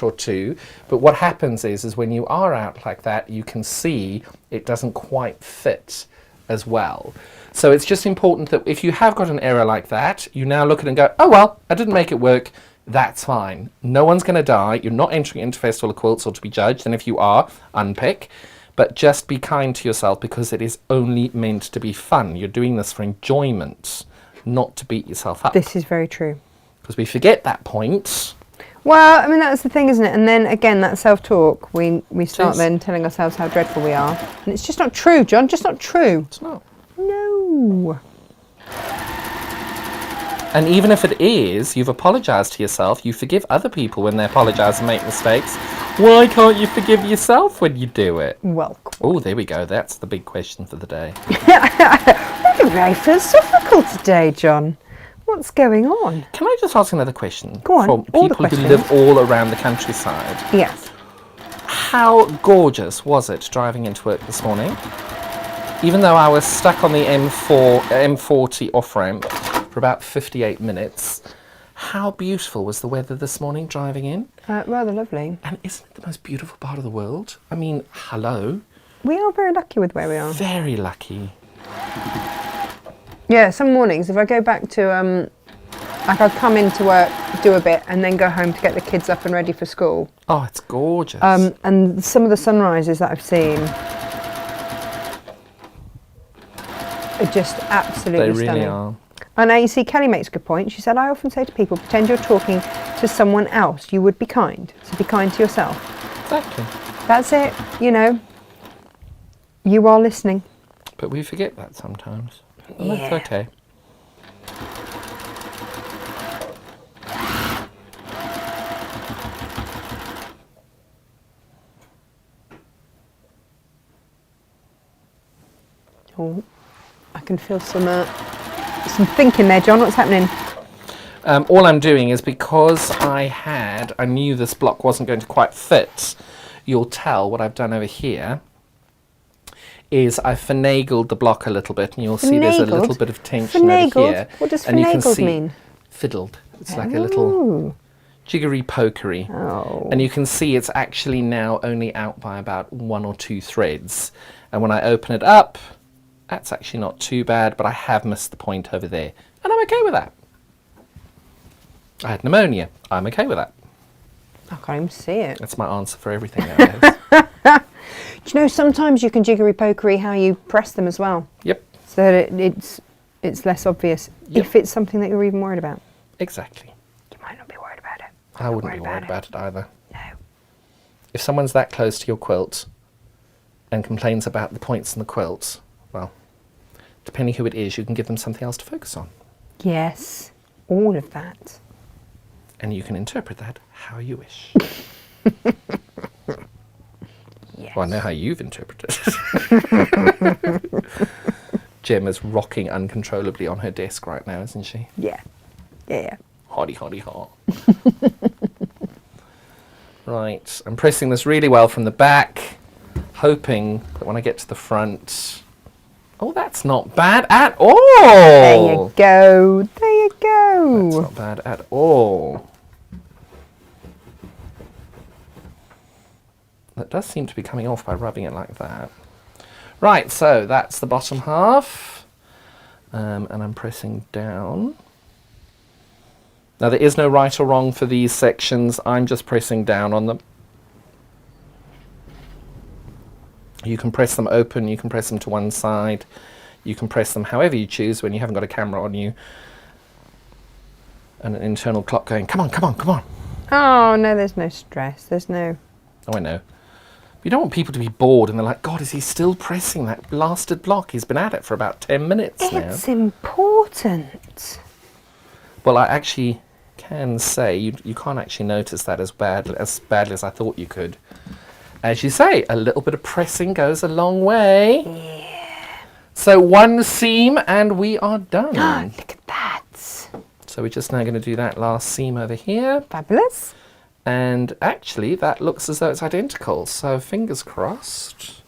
or two, but what happens is when you are out like that, you can see it doesn't quite fit as well. So it's just important that if you have got an error like that, you now look at it and go, oh well, I didn't make it work. That's fine. No one's going to die. You're not entering into Festival of Quilts or to be judged. And if you are, unpick. But just be kind to yourself because it is only meant to be fun. You're doing this for enjoyment, not to beat yourself up. This is very true. Because we forget that point. Well, I mean, that's the thing, isn't it? And then again, that self-talk, we start then telling ourselves how dreadful we are. And it's just not true, John. Just not true. It's not. No. And even if it is, you've apologised to yourself. You forgive other people when they apologise and make mistakes. Why can't you forgive yourself when you do it? Well. Oh, there we go. That's the big question for the day. We're very philosophical today, John. What's going on? Can I just ask another question? Go on. For people who live all around the countryside. Yes. How gorgeous was it driving into work this morning? Even though I was stuck on the M40 off-ramp for about 58 minutes, how beautiful was the weather this morning driving in? Rather lovely. And isn't it the most beautiful part of the world? I mean, hello. We are very lucky with where we are. Very lucky. Yeah, some mornings, if I go back to, like I'll come into work, do a bit, and then go home to get the kids up and ready for school. Oh, it's gorgeous. And some of the sunrises that I've seen are just absolutely stunning. They really are. And now you see, Kelly makes a good point. She said, I often say to people, pretend you're talking to someone else. You would be kind. So be kind to yourself. Exactly. That's it. You know, you are listening. But we forget that sometimes. Well, that's okay. Oh, I can feel some thinking there, John. What's happening? All I'm doing is because I knew this block wasn't going to quite fit, you'll tell what I've done over here is I finagled the block a little bit, and you'll see there's a little bit of tension over here. What does and you can finagled see mean? Fiddled. It's like a little jiggery pokery. Oh. And you can see it's actually now only out by about 1 or 2 threads. And when I open it up, that's actually not too bad, but I have missed the point over there. And I'm okay with that. I had pneumonia. I'm okay with that. I can't even see it. That's my answer for everything nowadays. Do you know, sometimes you can jiggery pokery how you press them as well. Yep. So that it's less obvious if it's something that you're even worried about. Exactly. You might not be worried about it. I wouldn't be worried about it either. No. If someone's that close to your quilt and complains about the points in the quilt, well, depending who it is, you can give them something else to focus on. Yes, all of that. And you can interpret that how you wish. Yes. Well, I know how you've interpreted it. Gemma's rocking uncontrollably on her desk right now, isn't she? Yeah. Yeah. Hotty, hotty, hot. Right, I'm pressing this really well from the back, hoping that when I get to the front... Oh, that's not bad at all! There you go. There you go. That's not bad at all. That does seem to be coming off by rubbing it like that. Right, so that's the bottom half. And I'm pressing down. Now there is no right or wrong for these sections. I'm just pressing down on them. You can press them open, you can press them to one side. You can press them however you choose when you haven't got a camera on you. and an internal clock going, come on, come on, come on. Oh, no, there's no stress. There's no... Oh, I know. You don't want people to be bored and they're like, God, is he still pressing that blasted block? He's been at it for about 10 minutes now. It's important. Well, I actually can say you can't actually notice that as badly as I thought you could. As you say, a little bit of pressing goes a long way. Yeah. So one seam and we are done. Look at that. So we're just now going to do that last seam over here. Fabulous. And actually, that looks as though it's identical. So fingers crossed.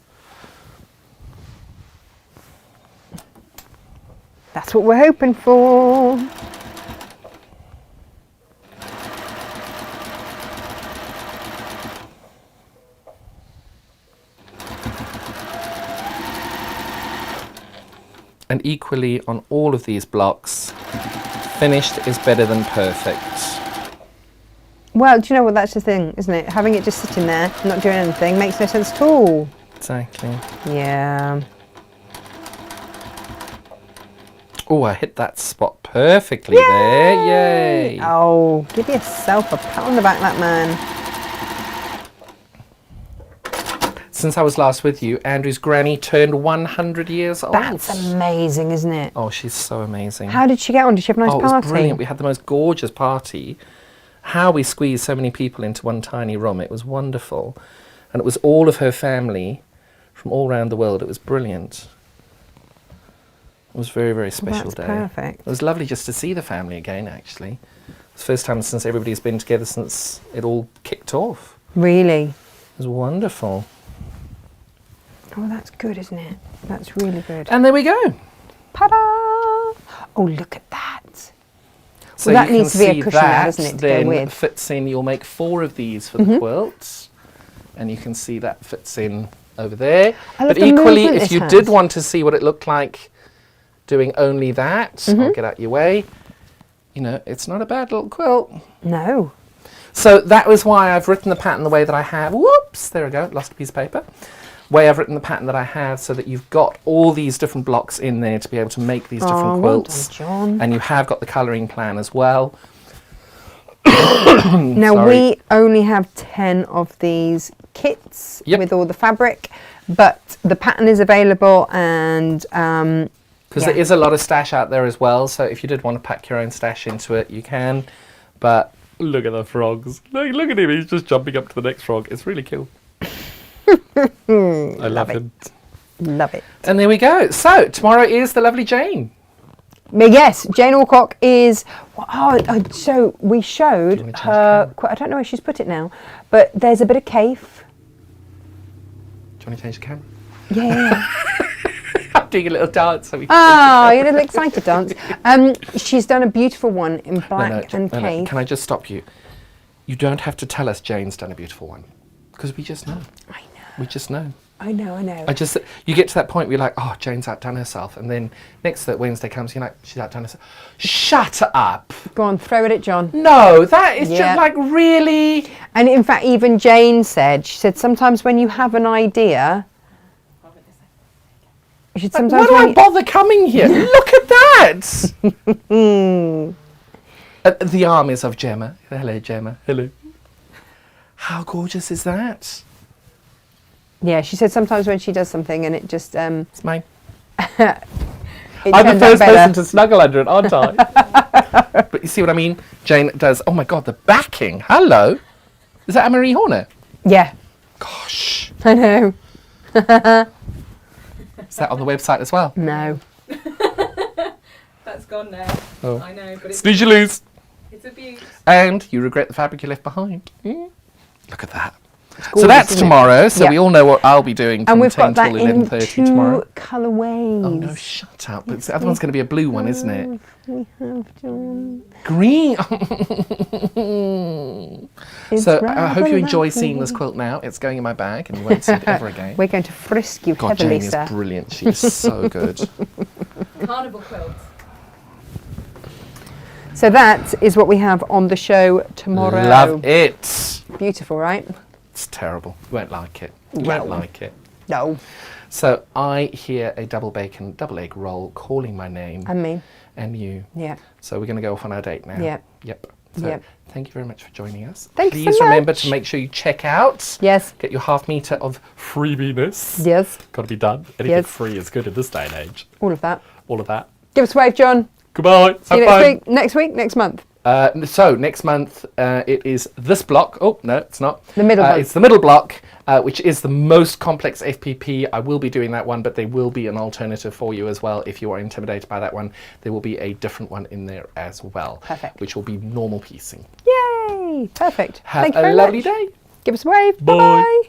That's what we're hoping for. And equally on all of these blocks, finished is better than perfect. Well, do you know what? That's the thing, isn't it? Having it just sitting there, not doing anything, makes no sense at all. Exactly. Yeah. Oh, I hit that spot perfectly there. Yay! Oh, give yourself a pat on the back, that man. Since I was last with you, Andrew's granny turned 100 years old. That's amazing, isn't it? Oh, she's so amazing. How did she get on? Did she have a nice It party? was brilliant. We had the most gorgeous party. How we squeezed so many people into one tiny room. It was wonderful. And it was all of her family from all around the world. It was brilliant. It was a very, very special day. Perfect. It was lovely just to see the family again, actually. It's the first time since everybody's been together since it all kicked off. Really? It was wonderful. Oh, that's good, isn't it? That's really good. And there we go. Ta-da! Oh, look at that. So Well, that you needs can to be a see cushion now, that doesn't it, to go then with? fits in. You'll make 4 of these for the quilts. And you can see that fits in over there. I love But the equally, movement if this you has. did want to see what it looked like doing only that, I'll get out your way. You know, it's not a bad little quilt. No. So that was why I've written the pattern the way that I have. Whoops, there we go, lost a piece of paper. Way I've written the pattern that I have so that you've got all these different blocks in there to be able to make these different quilts. Well done, John. And you have got the colouring plan as well. Now, Sorry. we only have 10 of these kits Yep. with all the fabric, but the pattern is available and... Because there is a lot of stash out there as well, so if you did want to pack your own stash into it, you can. But look at the frogs. Look at him, he's just jumping up to the next frog. It's really cool. I love him. Love it. And there we go. So, tomorrow is the lovely Jane. Yes, Jane Alcock is... so we showed Do you wanna change her... I don't know where she's put it now, but there's a bit of cave. Do you want to change the camera? Yeah. I'm doing a little dance. So we Oh, you're a little excited dance. She's done a beautiful one in black and cave. Can I just stop you? You don't have to tell us Jane's done a beautiful one. Because we just know. I know. We just know. I know. You get to that point where you're like, oh, Jane's outdone herself. And then next that Wednesday comes, you're like, she's outdone herself. Shut up. Go on, throw it at John. No, that is Yeah. just like really... And in fact, even Jane said, she said, sometimes when you have an idea, you should Like, sometimes... why do I when bother coming here? Look at that! The arm is of Gemma. Hello, Gemma. Hello. How gorgeous is that? Yeah, she said sometimes when she does something and it just... It's mine. it I'm the turns out first better. person to snuggle under it, aren't I? But you see what I mean? Jane does... Oh my God, the backing. Hello. Is that Anne-Marie Horner? Yeah, Gosh. I know. Is that on the website as well? No. That's gone now. Oh. I know, but Snooze you lose. it's abuse. And you regret the fabric you left behind. Look at that. So gorgeous, that's isn't it? tomorrow. So Yeah. we all know what I'll be doing from And we've 10 got till that in 11:30 two tomorrow. colourways. Oh no, shut up. But the other one's going to be a blue one, isn't it? We have John. Green. It's So I hope you rather enjoy seeing lovely. this quilt now. It's going in my bag and you won't see it ever again. We're going to frisk you God, heavily, Jane is sir. brilliant. She is so good. Carnival quilt. So that is what we have on the show tomorrow. Love it. Beautiful, right? It's terrible. You won't like it. You won't like it. No. So I hear a double bacon, double egg roll calling my name. And me. and you. Yeah. So we're going to go off on our date now. Yeah. Yep. So Yep. thank you very much for joining us. Thanks so Please remember much. to make sure you check out. Yes. Get your half meter of freebiness. Yes. Got to be done. Anything Yes. free is good in this day and age. All of that. All of that. Give us a wave, John. Goodbye. See you Have fun. next week. Next week. Next month. So next month it is this block. Oh no, it's not. The middle one. It's the middle block, which is the most complex FPP. I will be doing that one, but there will be an alternative for you as well. If you are intimidated by that one, there will be a different one in there as well. Perfect. Which will be normal piecing. Yay! Perfect. Have Thank you a very lovely much. day. Give us a wave. Bye. Bye-bye.